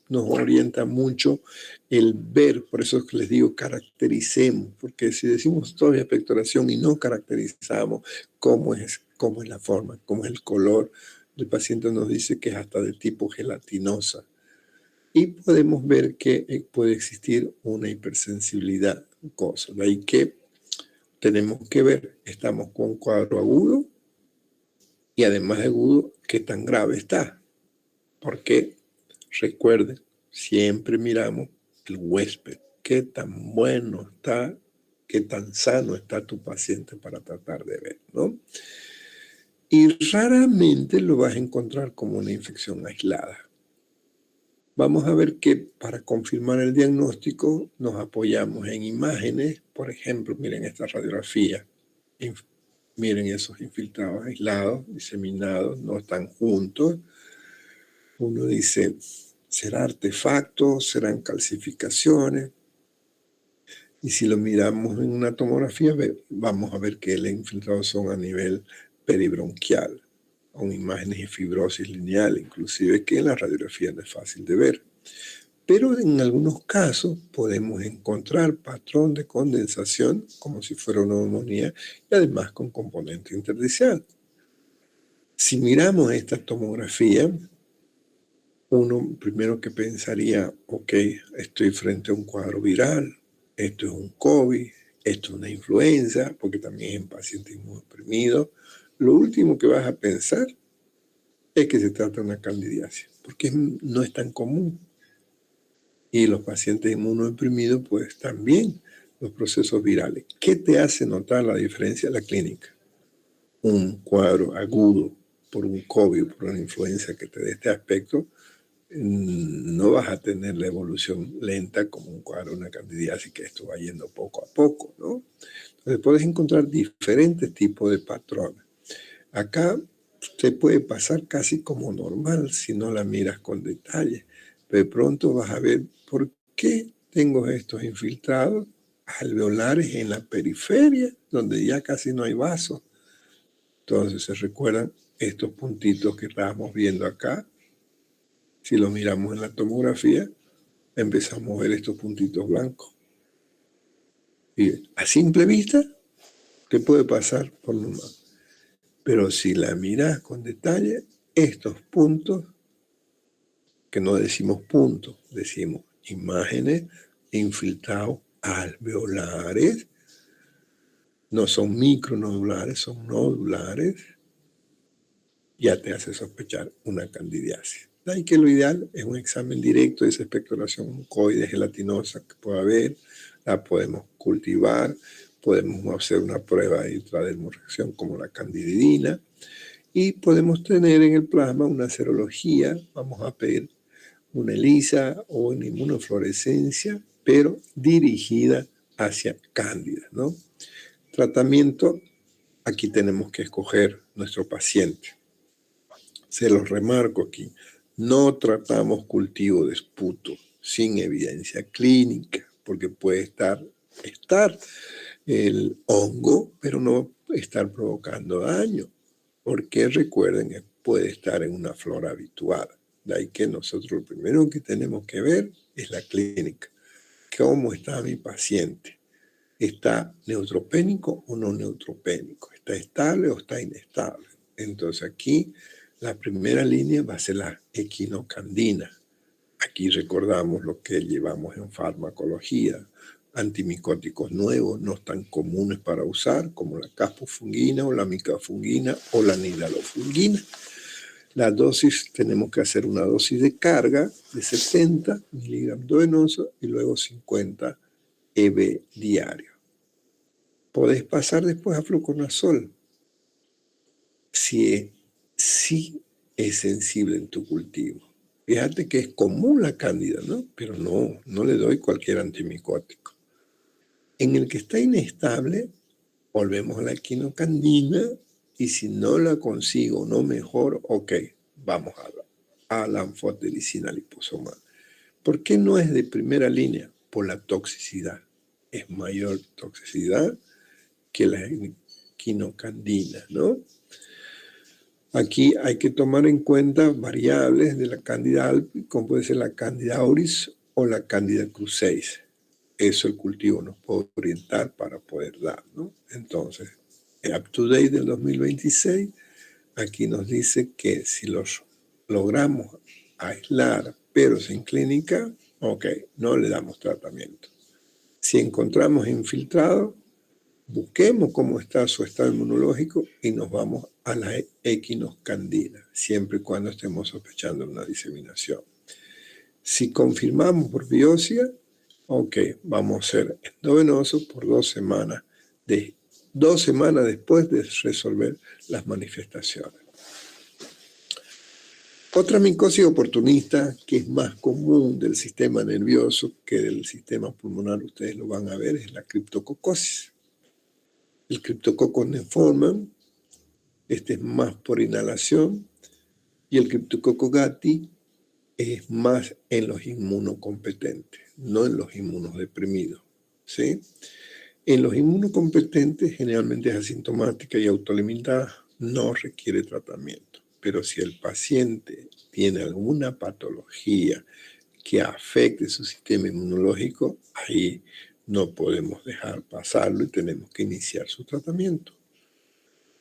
nos orienta mucho el ver, por eso es que les digo caractericemos, porque si decimos tos y expectoración y no caracterizamos cómo es la forma, cómo es el color, el paciente nos dice que es hasta de tipo gelatinosa. Y podemos ver que puede existir una hipersensibilidad mucosa. De ahí que tenemos que ver, estamos con un cuadro agudo y además de agudo, qué tan grave está. Porque recuerden, siempre miramos el huésped, qué tan bueno está, qué tan sano está tu paciente para tratar de ver, ¿no? Y raramente lo vas a encontrar como una infección aislada. Vamos a ver que para confirmar el diagnóstico nos apoyamos en imágenes. Por ejemplo, miren esta radiografía. Miren esos infiltrados aislados, diseminados, no están juntos. Uno dice, ¿será artefacto? ¿Serán calcificaciones? Y si lo miramos en una tomografía, vamos a ver que los infiltrados son a nivel peribronquial, con imágenes de fibrosis lineal, inclusive que en la radiografía no es fácil de ver. Pero en algunos casos podemos encontrar patrón de condensación como si fuera una neumonía y además con componente intersticial. Si miramos esta tomografía, uno primero que pensaría, ok, estoy frente a un cuadro viral, esto es un COVID, esto es una influenza, porque también es en pacientes inmunodeprimidos. Lo último que vas a pensar es que se trata de una candidiasis, porque no es tan común. Y los pacientes inmunodeprimidos, pues también los procesos virales. ¿Qué te hace notar la diferencia en la clínica? Un cuadro agudo por un COVID, por una influenza que te dé este aspecto, no vas a tener la evolución lenta como un cuadro, una candidiasis, que esto va yendo poco a poco, ¿no? Entonces puedes encontrar diferentes tipos de patrones. Acá te puede pasar casi como normal si no la miras con detalle. De pronto vas a ver por qué tengo estos infiltrados alveolares en la periferia, donde ya casi no hay vasos. Entonces se recuerdan estos puntitos que estábamos viendo acá. Si lo miramos en la tomografía, empezamos a ver estos puntitos blancos. Y a simple vista, ¿qué puede pasar por normal? Pero si la miras con detalle, estos puntos, que no decimos puntos, decimos imágenes infiltrados alveolares, no son micronodulares, son nodulares, ya te hace sospechar una candidiasis. De ahí que lo ideal es un examen directo de esa expectoración mucoide gelatinosa que pueda haber, la podemos cultivar, podemos hacer una prueba de intradermorreacción como la candididina y podemos tener en el plasma una serología, vamos a pedir una ELISA o una inmunofluorescencia, pero dirigida hacia cándida, ¿no? Tratamiento, aquí tenemos que escoger nuestro paciente. Se los remarco aquí, no tratamos cultivo de esputo sin evidencia clínica, porque puede estar el hongo, pero no estar provocando daño, porque recuerden, puede estar en una flora habitual. De ahí que nosotros lo primero que tenemos que ver es la clínica. ¿Cómo está mi paciente? ¿Está neutropénico o no neutropénico? ¿Está estable o está inestable? Entonces aquí la primera línea va a ser la equinocandina. Aquí recordamos lo que llevamos en farmacología, antimicóticos nuevos no tan comunes para usar, como la caspofungina o la micafungina o la nidalofungina. La dosis, tenemos que hacer una dosis de carga de 70 miligramos venoso y luego 50 EB diario. Podés pasar después a fluconazol si es sensible en tu cultivo. Fíjate que es común la cándida, ¿no? Pero no le doy cualquier antimicótico. En el que está inestable, volvemos a la equinocandina y si no la consigo, no mejor, ok, vamos a la anfotericina liposomal. ¿Por qué no es de primera línea? Por la toxicidad. Es mayor toxicidad que la equinocandina, ¿no? Aquí hay que tomar en cuenta variables de la Candida albis, como puede ser la Candida auris o la Candida cruceis. Eso el cultivo nos puede orientar para poder dar, ¿no? Entonces, Up to Date del 2026, aquí nos dice que si los logramos aislar, pero sin clínica, ok, no le damos tratamiento. Si encontramos infiltrado, busquemos cómo está su estado inmunológico y nos vamos a la equinocandina, siempre y cuando estemos sospechando una diseminación. Si confirmamos por biopsia, ok, vamos a ser endovenoso por 2 semanas, 2 semanas después de resolver las manifestaciones. Otra micosis oportunista que es más común del sistema nervioso que del sistema pulmonar, ustedes lo van a ver, es la criptococosis. El Cryptococcus neformans, este es más por inhalación, y el Cryptococcus gattii es más en los inmunocompetentes, no en los inmunodeprimidos, ¿sí? En los inmunocompetentes generalmente es asintomática y autolimitada, no requiere tratamiento. Pero si el paciente tiene alguna patología que afecte su sistema inmunológico, ahí no podemos dejar pasarlo y tenemos que iniciar su tratamiento.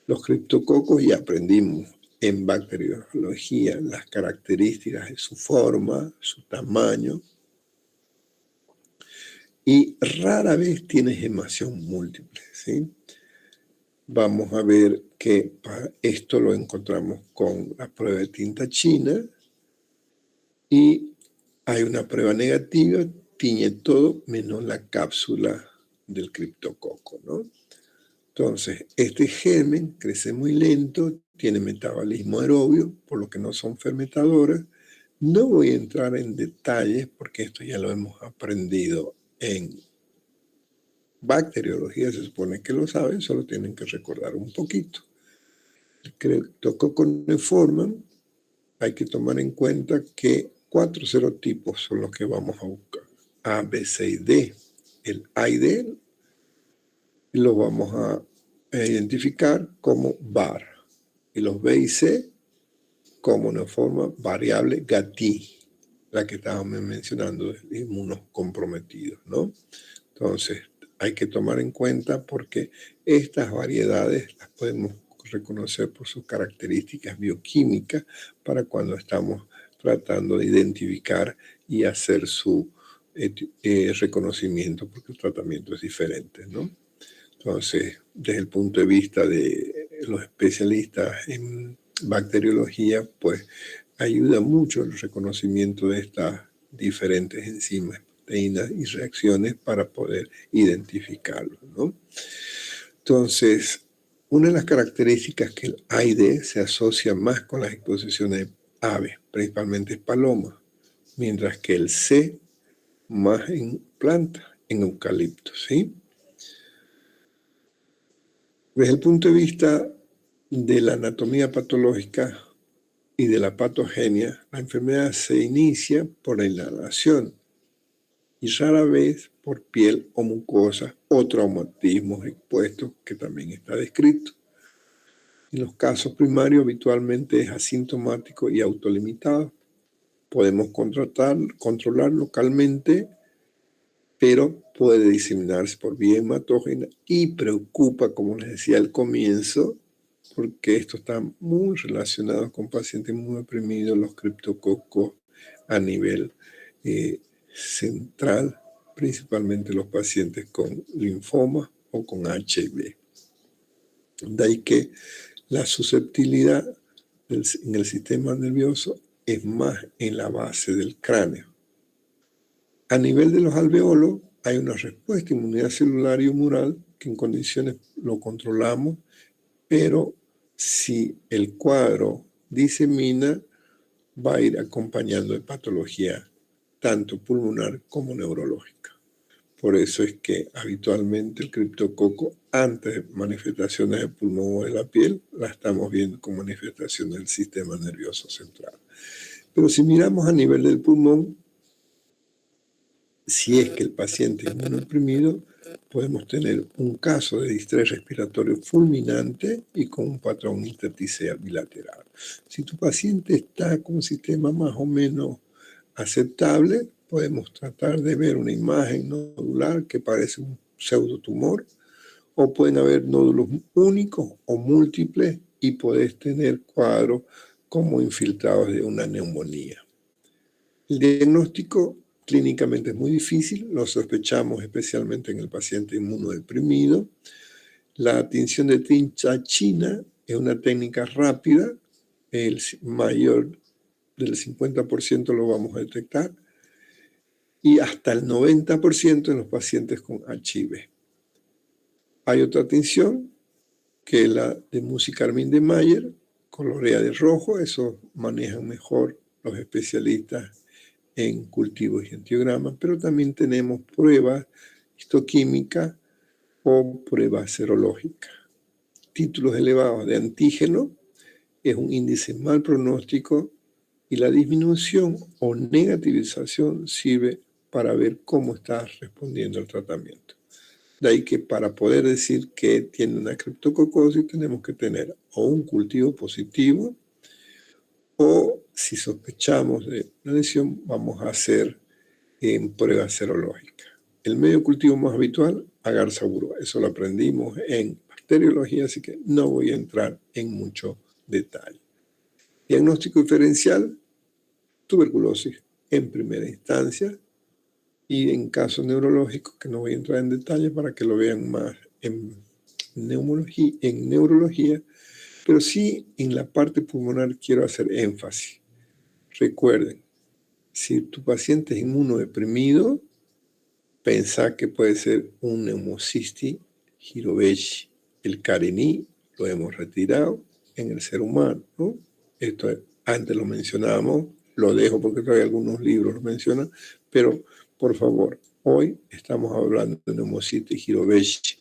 Los criptococos ya aprendimos en bacteriología las características de su forma, su tamaño, y rara vez tiene gemación múltiple, ¿sí? Vamos a ver que esto lo encontramos con la prueba de tinta china y hay una prueba negativa, tiñe todo menos la cápsula del criptococo, ¿no? Entonces, este germen crece muy lento, tiene metabolismo aerobio, por lo que no son fermentadoras. No voy a entrar en detalles porque esto ya lo hemos aprendido en bacteriología, se supone que lo saben, solo tienen que recordar un poquito. El Cryptococcus neformans, hay que tomar en cuenta que 4 serotipos son los que vamos a buscar. A, B, C y D. El A y D lo vamos a identificar como VAR y los B y C como una forma variable GATI, la que estábamos mencionando de inmunocomprometidos, ¿no? Entonces, hay que tomar en cuenta porque estas variedades las podemos reconocer por sus características bioquímicas para cuando estamos tratando de identificar y hacer su reconocimiento, porque el tratamiento es diferente, ¿no? Entonces, desde el punto de vista de los especialistas en bacteriología, pues ayuda mucho el reconocimiento de estas diferentes enzimas, proteínas y reacciones para poder identificarlos, ¿no? Entonces, una de las características que el AID se asocia más con las exposiciones de aves, principalmente palomas, mientras que el C más en plantas, en eucaliptos, ¿sí? Desde el punto de vista de la anatomía patológica y de la patogenia, la enfermedad se inicia por la inhalación y rara vez por piel o mucosa o traumatismos expuestos, que también está descrito. En los casos primarios habitualmente es asintomático y autolimitado. Podemos controlar localmente, pero puede diseminarse por vía hematógena y preocupa, como les decía al comienzo, porque esto está muy relacionado con pacientes muy deprimidos, los criptococos a nivel central, principalmente los pacientes con linfoma o con HIV. De ahí que la susceptibilidad en el sistema nervioso es más en la base del cráneo. A nivel de los alveolos hay una respuesta de inmunidad celular y humoral que en condiciones lo controlamos, pero si el cuadro disemina, va a ir acompañando de patología tanto pulmonar como neurológica. Por eso es que habitualmente el criptococo, antes de manifestaciones de pulmón o de la piel, la estamos viendo con manifestaciones del sistema nervioso central. Pero si miramos a nivel del pulmón, si es que el paciente es inmunodeprimido, podemos tener un caso de distrés respiratorio fulminante y con un patrón intersticial bilateral. Si tu paciente está con un sistema más o menos aceptable, podemos tratar de ver una imagen nodular que parece un pseudotumor, o pueden haber nódulos únicos o múltiples y podés tener cuadros como infiltrados de una neumonía. El diagnóstico clínicamente es muy difícil, lo sospechamos especialmente en el paciente inmunodeprimido. La tinción de tinta china es una técnica rápida, el mayor del 50% lo vamos a detectar, y hasta el 90% en los pacientes con HIV. Hay otra tinción, que es la de musicarmín de Mayer, colorea de rojo, eso manejan mejor los especialistas en cultivos y angiogramas, pero también tenemos pruebas histoquímicas o pruebas serológicas. Títulos elevados de antígeno es un índice mal pronóstico y la disminución o negativización sirve para ver cómo estás respondiendo al tratamiento. De ahí que para poder decir que tiene una criptococosis tenemos que tener o un cultivo positivo o si sospechamos de una lesión vamos a hacer en pruebas serológicas. El medio cultivo más habitual, agar saburúa. Eso lo aprendimos en bacteriología, así que no voy a entrar en mucho detalle. Diagnóstico diferencial, tuberculosis en primera instancia y en casos neurológicos, que no voy a entrar en detalle para que lo vean más en neurología, pero sí en la parte pulmonar quiero hacer énfasis. Recuerden, si tu paciente es inmunodeprimido, pensá que puede ser un neumocistis Hiroveshi. El carini lo hemos retirado en el ser humano, ¿no? Esto antes lo mencionábamos, lo dejo porque todavía algunos libros lo mencionan, pero por favor, hoy estamos hablando de neumocistis Hiroveshi,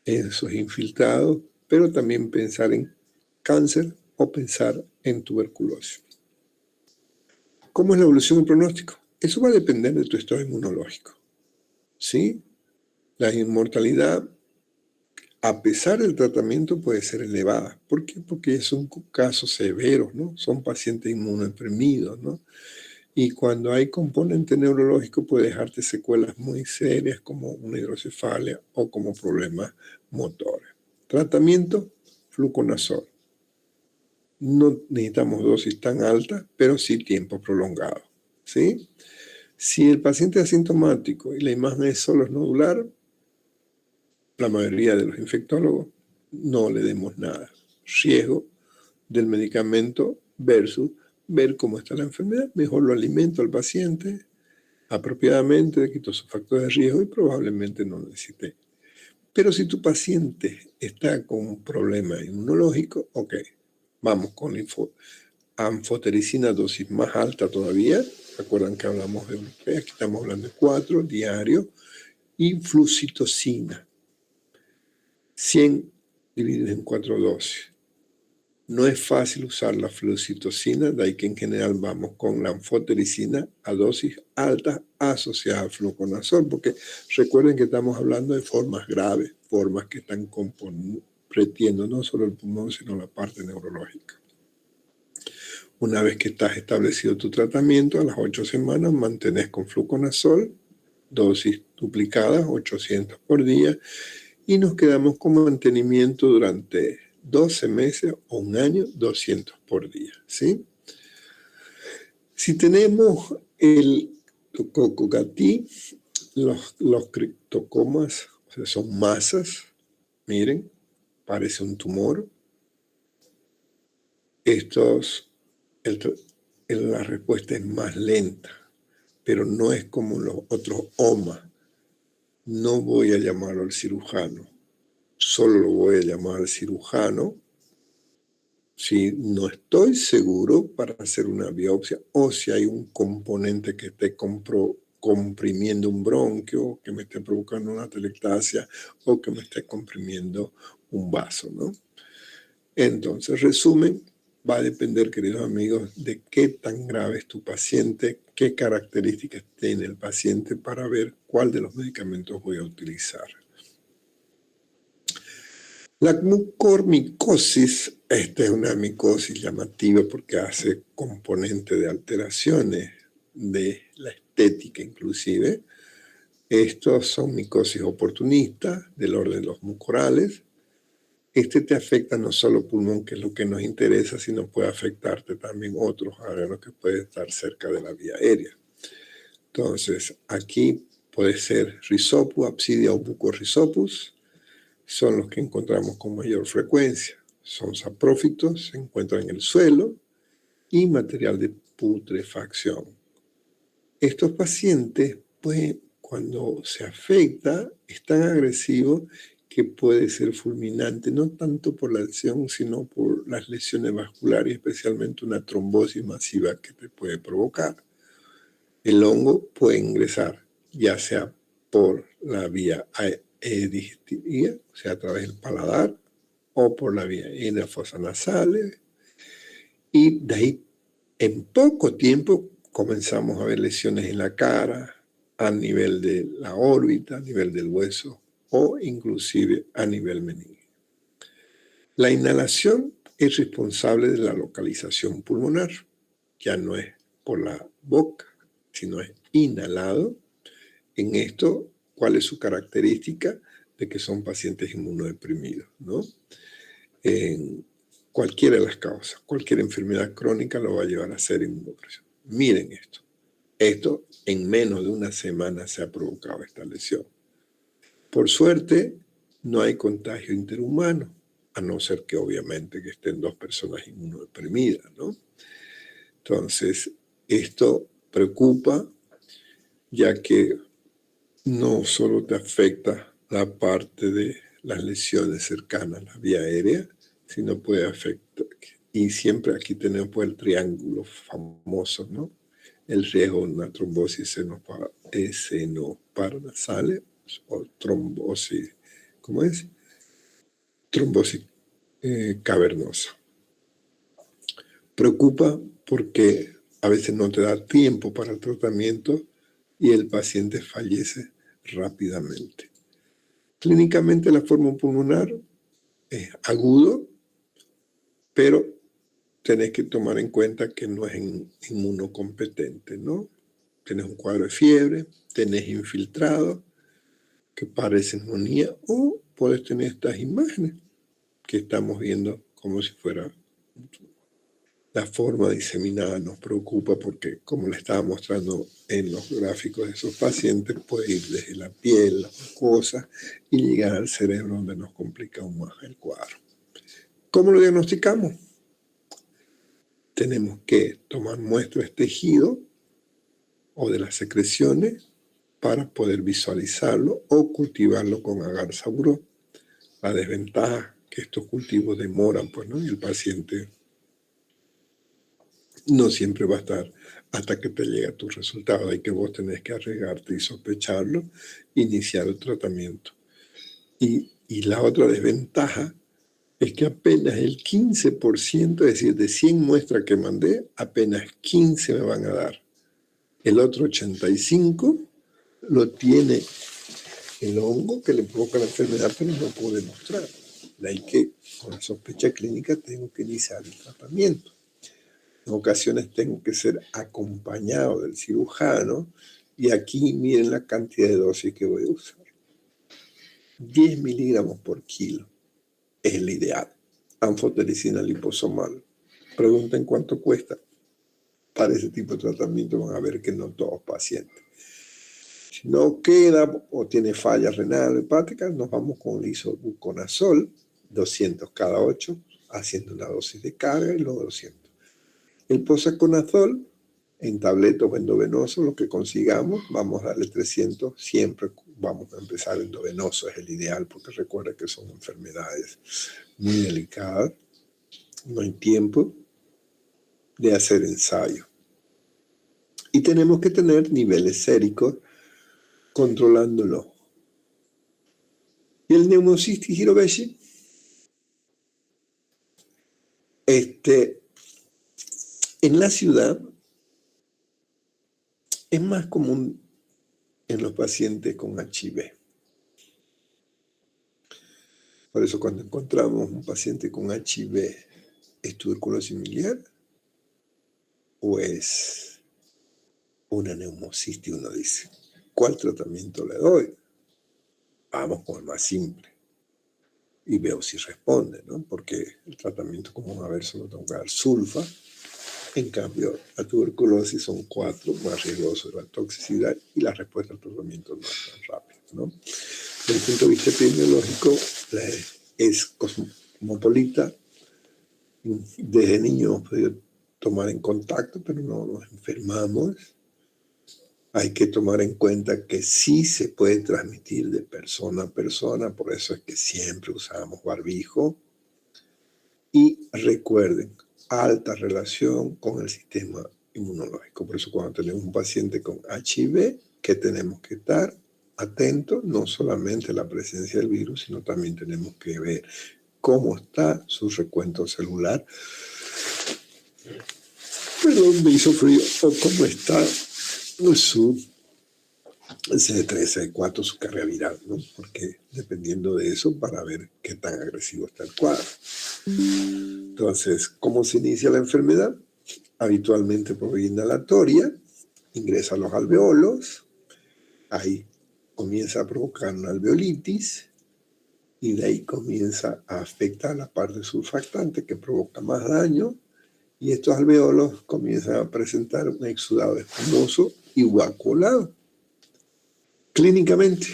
esos infiltrados, pero también pensar en cáncer o pensar en tuberculosis. ¿Cómo es la evolución del pronóstico? Eso va a depender de tu estado inmunológico, ¿sí? La inmortalidad, a pesar del tratamiento, puede ser elevada. ¿Por qué? Porque son casos severos, ¿no? Son pacientes inmunodeprimidos, ¿no? Y cuando hay componente neurológico puede dejarte secuelas muy serias como una hidrocefalia o como problemas motores. Tratamiento, fluconazol. No necesitamos dosis tan altas, pero sí tiempo prolongado, ¿sí? Si el paciente es asintomático y la imagen es solo nodular, la mayoría de los infectólogos no le demos nada. Riesgo del medicamento versus ver cómo está la enfermedad. Mejor lo alimento al paciente apropiadamente, quito sus factores de riesgo y probablemente no necesite. Pero si tu paciente está con un problema inmunológico, ok, vamos con anfotericina dosis más alta todavía. ¿Recuerdan que hablamos de europeas? Aquí estamos hablando de 4 diarios. Y flucitocina, 100 divididos en 4 dosis. No es fácil usar la flucitocina, de ahí que en general vamos con la anfotericina a dosis altas asociadas al fluconazol, porque recuerden que estamos hablando de formas graves, formas que están comprometiendo no solo el pulmón, sino la parte neurológica. Una vez que estás establecido tu tratamiento, a las 8 semanas mantenés con fluconazol, dosis duplicadas, 800 por día, y nos quedamos con mantenimiento durante 12 meses o un año, 200 por día, ¿sí? Si tenemos el cococatí, los criptocomas, o sea, son masas, miren, parece un tumor. La respuesta es más lenta, pero no es como los otros OMA. No voy a llamarlo al cirujano, solo lo voy a llamar al cirujano si no estoy seguro para hacer una biopsia o si hay un componente que esté comprimiendo un bronquio, que me esté provocando una atelectasia o que me esté comprimiendo un vaso, ¿no? Entonces, resumen, va a depender, queridos amigos, de qué tan grave es tu paciente, qué características tiene el paciente para ver cuál de los medicamentos voy a utilizar. La mucormicosis, esta es una micosis llamativa porque hace componente de alteraciones de la estética inclusive. Estos son micosis oportunistas del orden de los mucorales. Este te afecta no solo pulmón, que es lo que nos interesa, sino puede afectarte también otros órganos que pueden estar cerca de la vía aérea. Entonces, aquí puede ser Rhizopus, Absidia o Mucorrhizopus, son los que encontramos con mayor frecuencia. Son saprófitos, se encuentran en el suelo y material de putrefacción. Estos pacientes, pues, cuando se afecta, es tan agresivo que puede ser fulminante, no tanto por la lesión, sino por las lesiones vasculares, especialmente una trombosis masiva que te puede provocar. El hongo puede ingresar, ya sea por la vía digestiva, o sea, a través del paladar, o por la vía en las fosas nasales, y de ahí, en poco tiempo, comenzamos a ver lesiones en la cara, a nivel de la órbita, a nivel del hueso, o inclusive a nivel meninge. La inhalación es responsable de la localización pulmonar, ya no es por la boca, sino es inhalado. En esto, ¿cuál es su característica? De que son pacientes inmunodeprimidos, ¿no? En cualquiera de las causas, cualquier enfermedad crónica lo va a llevar a ser inmunodepresión. Miren esto. Esto en menos de una semana se ha provocado esta lesión. Por suerte, no hay contagio interhumano, a no ser que obviamente que estén dos personas inmunodeprimidas, ¿no? Entonces, esto preocupa, ya que no solo te afecta la parte de las lesiones cercanas a la vía aérea, sino puede afectar, y siempre aquí tenemos pues, el triángulo famoso, ¿no? El riesgo de una trombosis senoparanasal o trombosis, ¿cómo es? Trombosis cavernosa. Preocupa porque a veces no te da tiempo para el tratamiento y el paciente fallece rápidamente. Clínicamente la forma pulmonar es agudo, pero tenés que tomar en cuenta que no es inmunocompetente, ¿no? Tenés un cuadro de fiebre, tenés infiltrado, que parece neumonía, o puedes tener estas imágenes que estamos viendo como si fuera la forma diseminada. Nos preocupa porque, como le estaba mostrando en los gráficos de esos pacientes, puede ir desde la piel, la mucosa y llegar al cerebro, donde nos complica aún más el cuadro. ¿Cómo lo diagnosticamos? Tenemos que tomar muestras de tejido o de las secreciones para poder visualizarlo o cultivarlo con agar saburó. La desventaja que estos cultivos demoran, pues, ¿no? Y el paciente no siempre va a estar hasta que te llega tu resultado. Hay que vos tenés que arriesgarte y sospecharlo, iniciar el tratamiento. Y la otra desventaja es que apenas el 15%, es decir, de 100 muestras que mandé, apenas 15 me van a dar. El otro 85 lo tiene el hongo que le provoca la enfermedad, pero no puedo demostrar. De ahí que con la sospecha clínica tengo que iniciar el tratamiento. En ocasiones tengo que ser acompañado del cirujano y aquí miren la cantidad de dosis que voy a usar. 10 miligramos por kilo es el ideal. anfotericina liposomal. Pregunten cuánto cuesta. Para ese tipo de tratamiento van a ver que no todos pacientes. Si no queda o tiene falla renal o hepática, nos vamos con el isobuconazol, 200 cada 8, haciendo una dosis de carga y luego 200. El posaconazol, en tabletas o endovenoso, lo que consigamos, vamos a darle 300, siempre vamos a empezar endovenoso, es el ideal, porque recuerda que son enfermedades muy delicadas, no hay tiempo de hacer ensayo. Y tenemos que tener niveles séricos controlándolo. Y el Pneumocystis jirovecii, en la ciudad es más común en los pacientes con HIV. Por eso cuando encontramos un paciente con HIV, ¿es tuberculosis miliar o es una neumocistis? Uno dice, ¿cuál tratamiento le doy? Vamos con el más simple y veo si responde, ¿no? Porque el tratamiento, como van a ver, solo tengo que dar sulfa. En cambio, la tuberculosis son 4, más riesgoso de la toxicidad y la respuesta al tratamiento no es tan rápida, ¿no? Desde el punto de vista epidemiológico, es cosmopolita. Desde niños hemos podido tomar en contacto, pero no nos enfermamos. Hay que tomar en cuenta que sí se puede transmitir de persona a persona, por eso es que siempre usamos barbijo. Y recuerden, alta relación con el sistema inmunológico. Por eso cuando tenemos un paciente con HIV, que tenemos que estar atentos, no solamente a la presencia del virus, sino también tenemos que ver cómo está su recuento celular. Perdón, me hizo frío. O cómo está su CD3, CD4, su carga viral, ¿no? Porque dependiendo de eso, para ver qué tan agresivo está el cuadro. Entonces, ¿cómo se inicia la enfermedad? Habitualmente por vía inhalatoria, ingresa a los alveolos, ahí comienza a provocar una alveolitis y de ahí comienza a afectar la parte surfactante que provoca más daño y estos alveolos comienzan a presentar un exudado espumoso y guacolado. Clínicamente,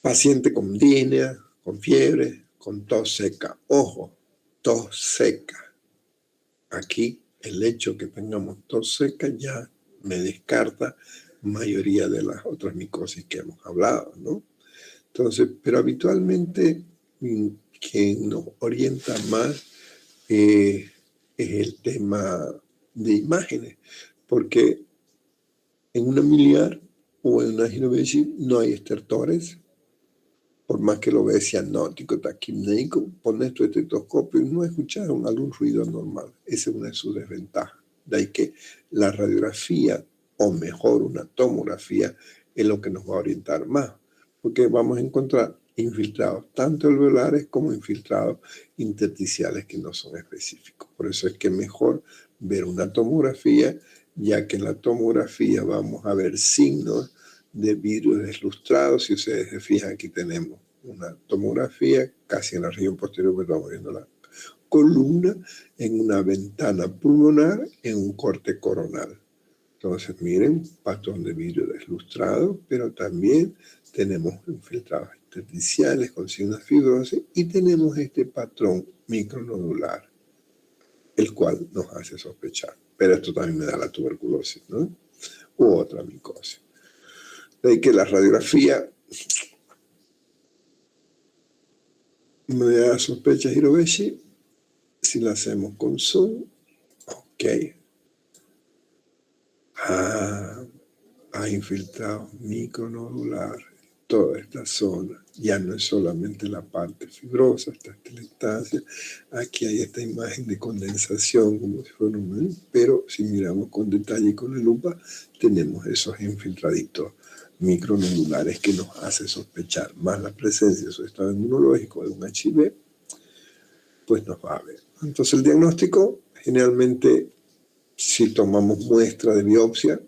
paciente con disnea, con fiebre, con tos seca. Ojo, tos seca. Aquí el hecho que tengamos tos seca ya me descarta mayoría de las otras micosis que hemos hablado, ¿no? Entonces, pero habitualmente quien nos orienta más es el tema de imágenes, porque en una miliar o en una girovecii no hay estertores, por más que lo veas cianótico, taquimneico, pones tu estetoscopio y no escuchas algún ruido normal. Esa es una de sus desventajas. De ahí que la radiografía, o mejor una tomografía, es lo que nos va a orientar más, porque vamos a encontrar infiltrados tanto alveolares como infiltrados intersticiales que no son específicos. Por eso es que es mejor ver una tomografía, ya que en la tomografía vamos a ver signos de virus deslustrados. Si ustedes se fijan, aquí tenemos una tomografía casi en la región posterior, pero estamos viendo la columna en una ventana pulmonar en un corte coronal. Entonces, miren, patrón de virus deslustrado, pero también tenemos infiltrados intersticiales con signos de fibrosis y tenemos este patrón micronodular, el cual nos hace sospechar. Pero esto también me da la tuberculosis, ¿no? U otra micosis. De que la radiografía me da sospecha Hiroveshi. Si la hacemos con Zoom, ok. Ha infiltrado micronodular toda esta zona. Ya no es solamente la parte fibrosa, esta estelectasia. Aquí hay esta imagen de condensación como si fuera un... Pero si miramos con detalle y con la lupa, tenemos esos infiltraditos micronodulares que nos hace sospechar más la presencia de su estado inmunológico de un HIV, pues nos va a ver. Entonces el diagnóstico, generalmente, si tomamos muestra de biopsia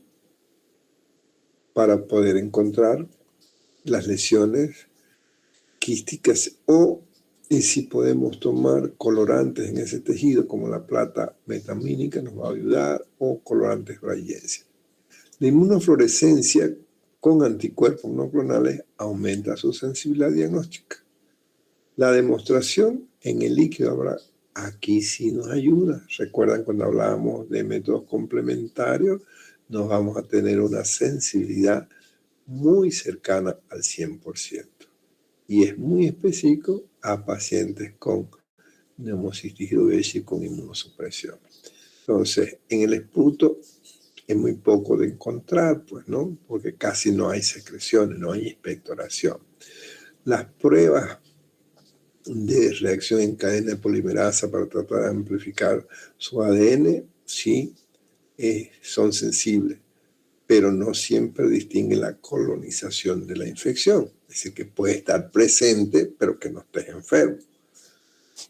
para poder encontrar las lesiones quísticas o Y si podemos tomar colorantes en ese tejido, como la plata metamínica, nos va a ayudar, o colorantes brayenses. La inmunofluorescencia con anticuerpos monoclonales aumenta su sensibilidad diagnóstica. La demostración en el líquido, ahora, aquí sí nos ayuda. Recuerdan cuando hablábamos de métodos complementarios, nos vamos a tener una sensibilidad muy cercana al 100%. Y es muy específico a pacientes con neumocystis y con inmunosupresión. Entonces, en el esputo es muy poco de encontrar, pues, ¿no? Porque casi no hay secreciones, no hay expectoración. Las pruebas de reacción en cadena de polimerasa para tratar de amplificar su ADN, sí, son sensibles, pero no siempre distinguen la colonización de la infección. Es decir, que puede estar presente, pero que no estés enfermo,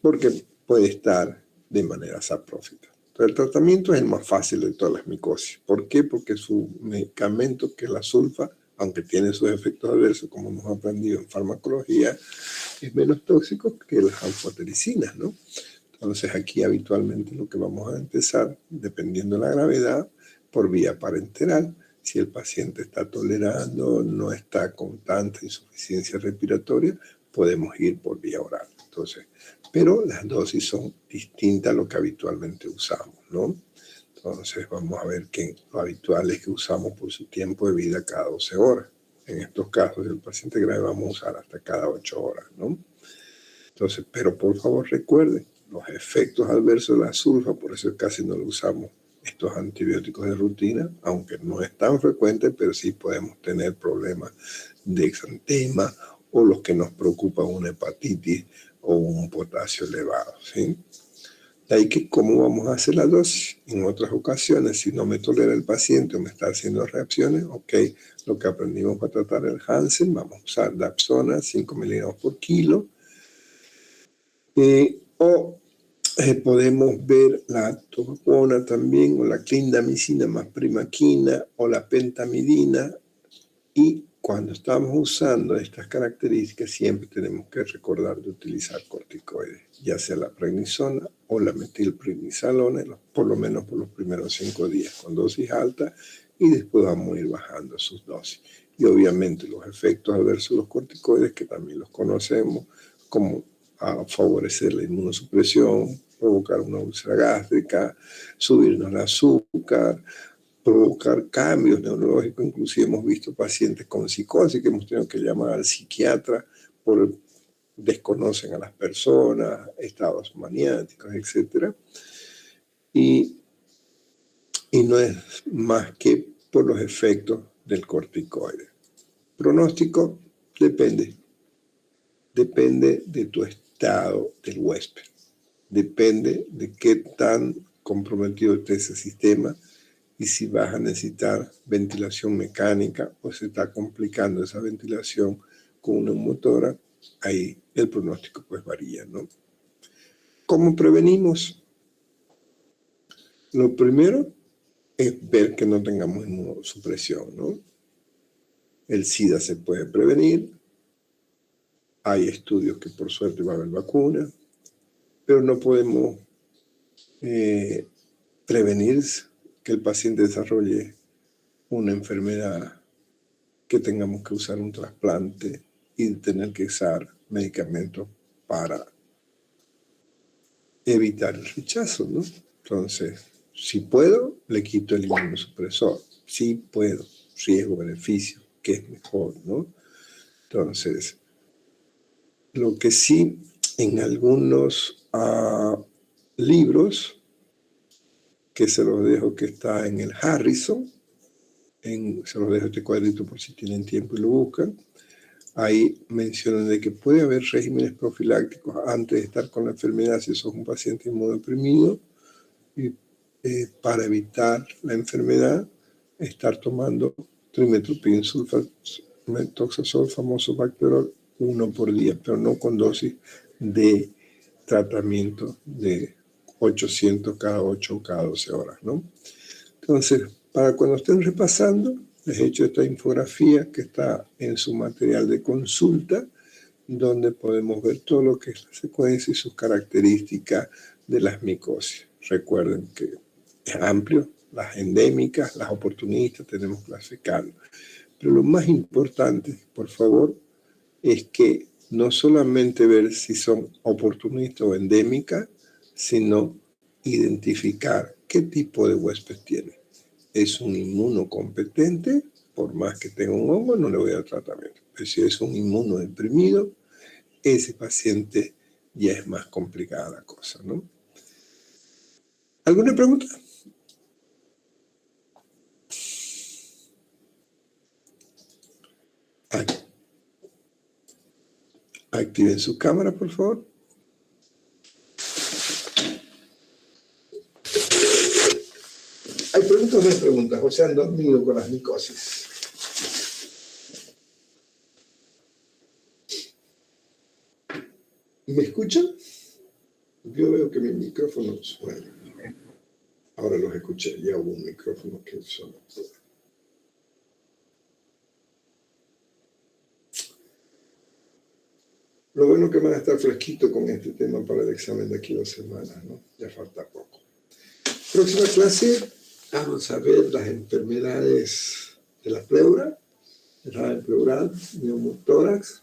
porque puede estar de manera saprófita. Entonces, el tratamiento es el más fácil de todas las micosis. ¿Por qué? Porque su medicamento, que es la sulfa, aunque tiene sus efectos adversos, como hemos aprendido en farmacología, es menos tóxico que las anfotericinas, ¿no? Entonces, aquí habitualmente lo que vamos a empezar, dependiendo de la gravedad, por vía parenteral. Si el paciente está tolerando, no está con tanta insuficiencia respiratoria, podemos ir por vía oral. Entonces, pero las dosis son distintas a lo que habitualmente usamos, ¿no? Entonces, vamos a ver que lo habitual es que usamos por su tiempo de vida cada 12 horas. En estos casos, el paciente grave vamos a usar hasta cada 8 horas, ¿no? Entonces, pero por favor recuerden, los efectos adversos de la sulfa, por eso casi no lo usamos estos antibióticos de rutina, aunque no es tan frecuente, pero sí podemos tener problemas de exantema o los que nos preocupan, una hepatitis o un potasio elevado, ¿sí? De ahí que cómo vamos a hacer la dosis. En otras ocasiones, si no me tolera el paciente o me está haciendo reacciones, ok, lo que aprendimos para tratar el Hansen, vamos a usar Dapsona, 5 miligramos por kilo, podemos ver la atopona también, o la clindamicina más primaquina, o la pentamidina. Y cuando estamos usando estas características, siempre tenemos que recordar de utilizar corticoides, ya sea la prednisona o la metilprednisolona, por lo menos por los primeros 5 días, con dosis alta, y después vamos a ir bajando sus dosis. Y obviamente los efectos adversos de los corticoides, que también los conocemos, como a favorecer la inmunosupresión, provocar una úlcera gástrica, subirnos el azúcar, provocar cambios neurológicos. Inclusive hemos visto pacientes con psicosis que hemos tenido que llamar al psiquiatra por desconocen a las personas, estados maniáticos, etc. Y no es más que por los efectos del corticoide. Pronóstico depende de tu estado del huésped, depende de qué tan comprometido esté ese sistema y si vas a necesitar ventilación mecánica o se está complicando esa ventilación con una motora, ahí el pronóstico pues varía, ¿no? ¿Cómo prevenimos? Lo primero es ver que no tengamos inmunosupresión, ¿no? El SIDA se puede prevenir, hay estudios que por suerte va a haber vacuna, pero no podemos prevenir que el paciente desarrolle una enfermedad que tengamos que usar un trasplante y tener que usar medicamentos para evitar el rechazo, ¿no? Entonces, si puedo, le quito el inmunosupresor. Si puedo, riesgo-beneficio, que es mejor, ¿no? Entonces, lo que sí, en algunos libros, que se los dejo, que está en el Harrison, se los dejo este cuadrito por si tienen tiempo y lo buscan, ahí mencionan de que puede haber regímenes profilácticos antes de estar con la enfermedad si sos un paciente inmunodeprimido, y para evitar la enfermedad, estar tomando trimethoprim sulfamethoxazol, famoso Bacterol, 1 por día, pero no con dosis de tratamiento de 800 cada 8 o cada 12 horas, ¿no? Entonces, para cuando estén repasando, les he hecho esta infografía que está en su material de consulta donde podemos ver todo lo que es la secuencia y sus características de las micosis. Recuerden que es amplio, las endémicas, las oportunistas, tenemos que clasificarlo. Pero lo más importante, por favor, es que no solamente ver si son oportunistas o endémicas, sino identificar qué tipo de huésped tiene. ¿Es un inmunocompetente? Por más que tenga un hongo, no le voy a dar tratamiento. Pero si es un inmunodeprimido, ese paciente ya es más complicada la cosa, ¿no? ¿Alguna pregunta? Activen su cámara, por favor. ¿Hay preguntas o no hay preguntas? O sea, han dormido con las micosis. ¿Me escuchan? Yo veo que mi micrófono suena. Ahora los escuché, ya hubo un micrófono que sonó. Lo bueno que van a estar fresquito con este tema para el examen de aquí 2 semanas, ¿no? Ya falta poco. Próxima clase, vamos a ver las enfermedades de la pleura, derrame pleural, neumotórax.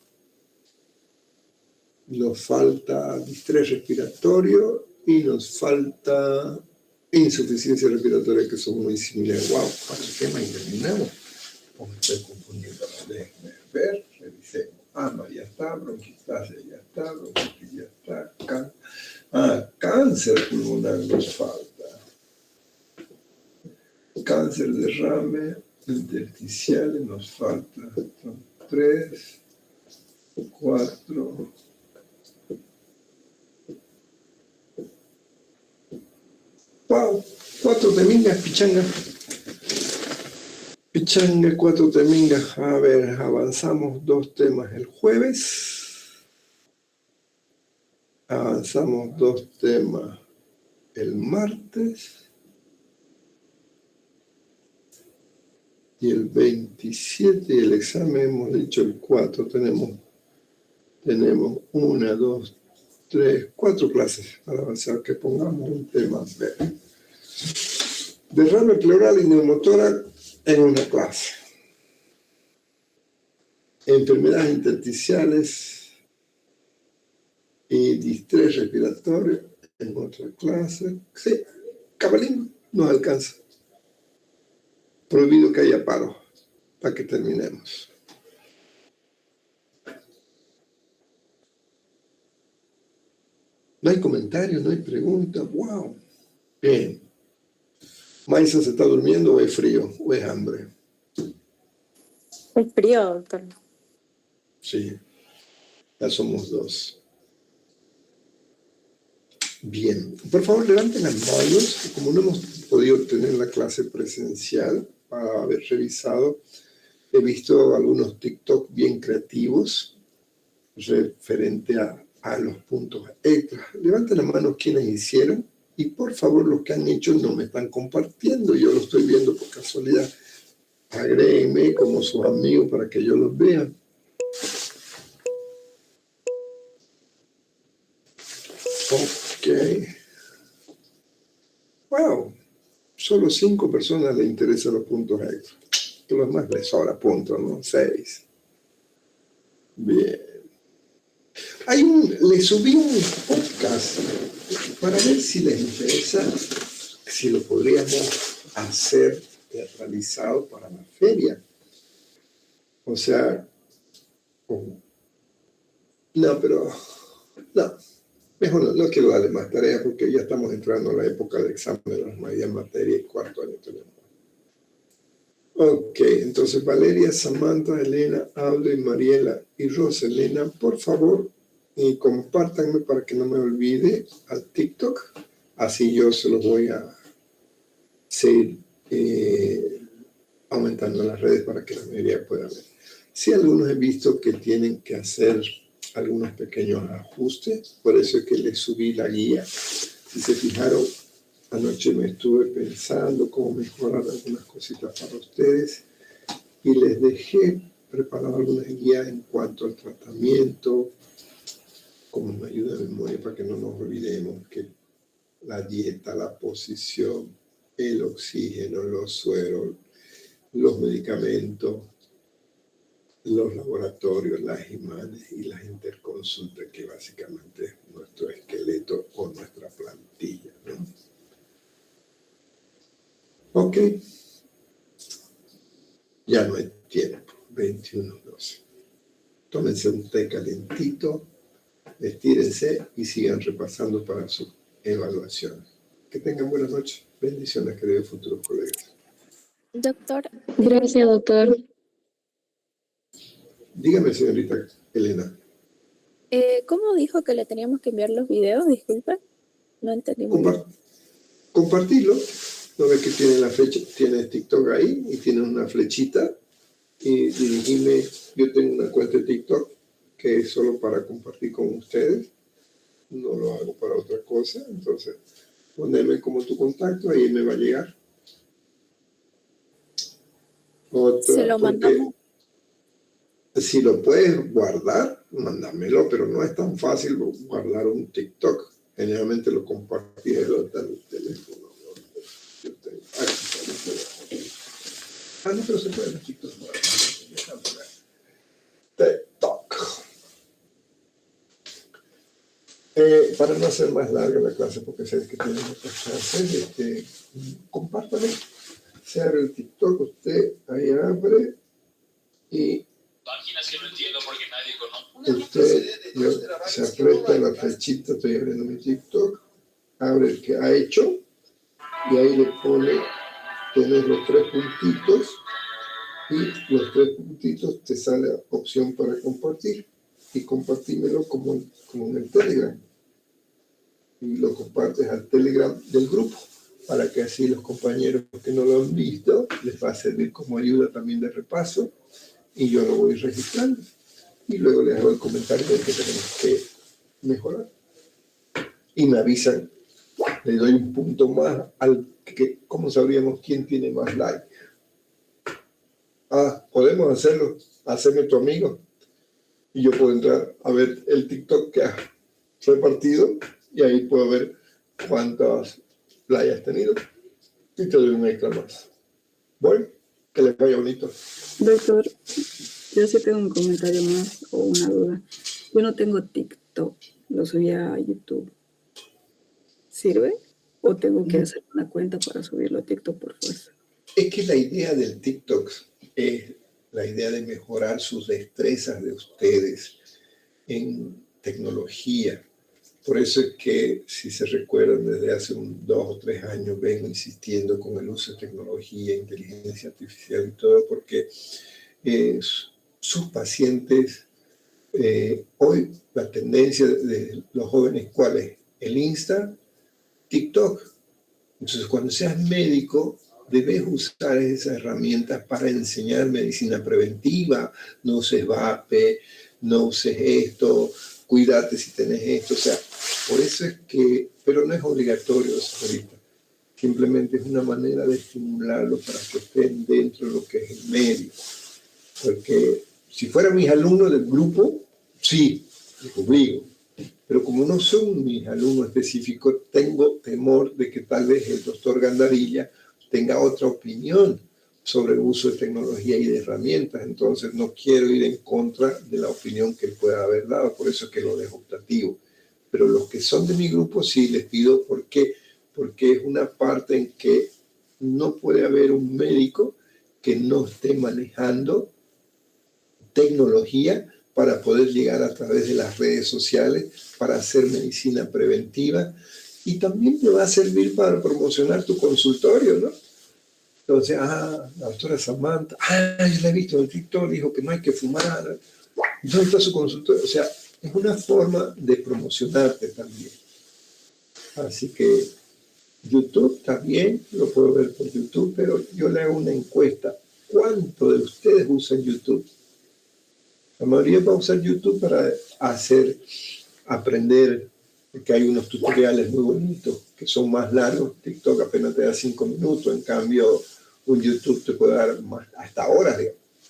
Nos falta distrés respiratorio y nos falta insuficiencia respiratoria, que son muy similares. ¡Wow! 4 temas y terminamos. O me estoy confundiendo. Déjenme ver, revisemos. No, ya está. Bronquitis ya está. Bronquitis ya está. Cáncer pulmonar nos falta. Cáncer de rame intersticiales nos falta. Son 3, 4. ¡Wow! 4 temingas, pichanga. Pichanga, 4 temingas. A ver, avanzamos 2 temas el jueves. Avanzamos 2 temas el martes. Y el 27, el examen hemos dicho el 4. Tenemos 1, 2, 3, 4 clases para avanzar, que pongamos un tema. Derrame pleural y neumotórax en una clase. Enfermedades intersticiales y distrés respiratorio en otra clase. Sí, cabalín nos alcanza. Prohibido que haya paro para que terminemos. No hay comentarios, no hay preguntas. ¡Wow! Bien. ¿Maisa se está durmiendo o es frío o es hambre? Es frío, doctor. Sí, ya somos 2. Bien, por favor levanten las manos. Como no hemos podido tener la clase presencial para haber revisado, he visto algunos TikTok bien creativos referente a los puntos extras. Levanten las manos quienes hicieron y por favor los que han hecho no me están compartiendo. Yo lo estoy viendo por casualidad. Agréguenme como sus amigos para que yo los vea. Ok. Wow. Solo 5 personas les interesan los puntos extra. Que los más les sobra puntos, ¿no? 6. Bien. Le subí un podcast para ver si les interesa, si lo podríamos hacer realizado para la feria. O sea, no, mejor no quiero darle más tareas porque ya estamos entrando en la época de examen de las mayores materias y 4º año tenemos. Ok, entonces Valeria, Samantha, Elena, Audrey, Mariela y Roselena, por favor, compártanme para que no me olvide al TikTok. Así yo se los voy a seguir aumentando en las redes para que la mayoría pueda ver. Sí, algunos he visto que tienen que hacer algunos pequeños ajustes, por eso es que les subí la guía. Si se fijaron, anoche me estuve pensando cómo mejorar algunas cositas para ustedes y les dejé preparado algunas guías en cuanto al tratamiento, como una ayuda de memoria para que no nos olvidemos que la dieta, la posición, el oxígeno, los sueros, los medicamentos, los laboratorios, las imanes y las interconsultas, que básicamente es nuestro esqueleto o nuestra plantilla, ¿no? Ok, ya no hay tiempo, 21:12. Tómense un té calentito, estírense y sigan repasando para su evaluación. Que tengan buenas noches. Bendiciones, queridos futuros colegas. Doctor, Gracias, doctor. Dígame, señorita Elena. ¿cómo dijo que le teníamos que enviar los videos? Disculpe, no entendí muy bien. Compartirlo. ¿No ves que tiene la flecha? Tiene TikTok ahí y tiene una flechita. Y dirigirme, yo tengo una cuenta de TikTok que es solo para compartir con ustedes. No lo hago para otra cosa. Entonces, poneme como tu contacto, ahí me va a llegar. Se lo mandamos. Si lo puedes guardar, mándamelo, pero no es tan fácil guardar un TikTok. Generalmente lo compartí en el teléfono. Yo tengo, no, pero se puede en TikTok. TikTok. Para no hacer más larga la clase, porque sé que tienen otras clases, compártame. Se abre el TikTok, usted ahí abre y Páginas que no entiendo porque nadie conoce. usted se aprieta la flechita, estoy abriendo mi TikTok, abre el que ha hecho y ahí le pone, tienes los 3 puntitos y los 3 puntitos te sale la opción para compartir y compartímelo como en el Telegram y lo compartes al Telegram del grupo para que así los compañeros que no lo han visto les va a servir como ayuda también de repaso y yo lo voy registrando y luego les hago el comentario de que tenemos que mejorar y me avisan, le doy un punto más al que, ¿cómo sabríamos quién tiene más like? Podemos hacerlo, hacerme tu amigo y yo puedo entrar a ver el TikTok que has repartido y ahí puedo ver cuántas likes has tenido y te doy un extra más. Bueno, que les vaya bonito. Doctor, yo sí tengo un comentario más o una duda. Yo no tengo TikTok, lo subí a YouTube. ¿Sirve? ¿O tengo que hacer una cuenta para subirlo a TikTok por fuerza? Es que la idea del TikTok es la idea de mejorar sus destrezas de ustedes en tecnología. Por eso es que, si se recuerdan, desde hace 2 o 3 años vengo insistiendo con el uso de tecnología, inteligencia artificial y todo, porque sus pacientes, hoy la tendencia de los jóvenes, ¿cuál es? El Insta, TikTok. Entonces, cuando seas médico, debes usar esas herramientas para enseñar medicina preventiva. No uses vape, no uses esto, cuídate si tenés esto. O sea, por eso es que, pero no es obligatorio, señorita. Simplemente es una manera de estimularlos para que estén dentro de lo que es el medio. Porque si fueran mis alumnos del grupo, sí, les obligo. Pero como no son mis alumnos específicos, tengo temor de que tal vez el doctor Gandarilla tenga otra opinión sobre el uso de tecnología y de herramientas. Entonces no quiero ir en contra de la opinión que él pueda haber dado, por eso es que lo dejo optativo. Pero los que son de mi grupo sí les pido, ¿por qué? Porque es una parte en que no puede haber un médico que no esté manejando tecnología para poder llegar a través de las redes sociales, para hacer medicina preventiva y también te va a servir para promocionar tu consultorio, ¿no? Entonces, la doctora Samantha, yo la he visto en TikTok, dijo que no hay que fumar. ¿Dónde está su consultorio? O sea, es una forma de promocionarte también. Así que YouTube también, lo puedo ver por YouTube, pero yo le hago una encuesta. ¿Cuánto de ustedes usan YouTube? La mayoría va a usar YouTube para aprender, porque hay unos tutoriales muy bonitos que son más largos. TikTok apenas te da 5 minutos, en cambio un YouTube te puede dar más, hasta horas.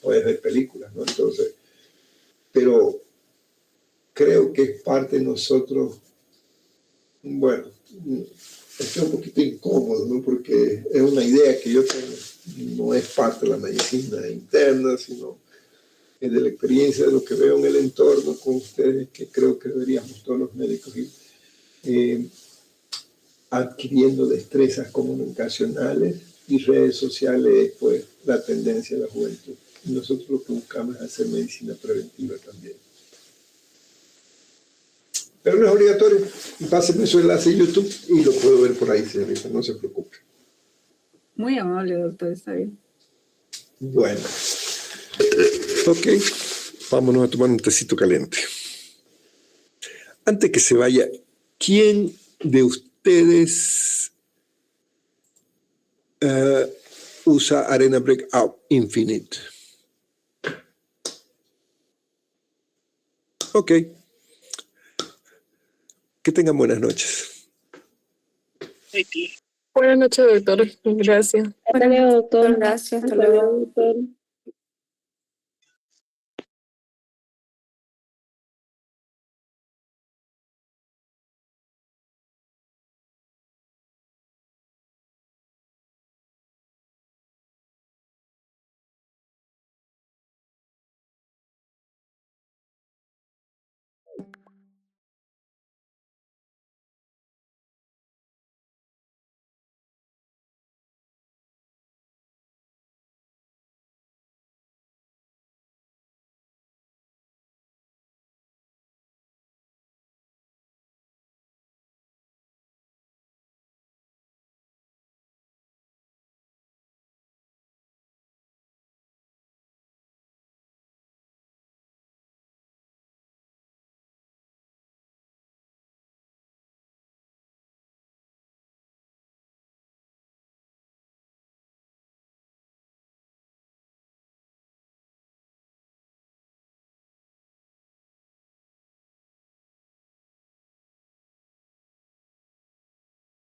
puedes ver películas, ¿no? Entonces, pero creo que es parte de nosotros, bueno, estoy un poquito incómodo, ¿no? Porque es una idea que yo tengo, no es parte de la medicina interna, sino es de la experiencia de lo que veo en el entorno con ustedes, que creo que deberíamos todos los médicos ir adquiriendo destrezas comunicacionales y redes sociales, pues la tendencia de la juventud. Y nosotros lo que buscamos es hacer medicina preventiva también. Pero no es obligatorio. Pásenme su enlace de YouTube y lo puedo ver por ahí, señorita, no se preocupe. Muy amable, doctor, está bien. Bueno. Ok, vámonos a tomar un tecito caliente. Antes que se vaya, ¿quién de ustedes usa Arena Breakout Infinite? Ok. Que tengan buenas noches. Buenas noches, doctor. Gracias. Hasta luego, doctor. Gracias, Hasta luego, doctor.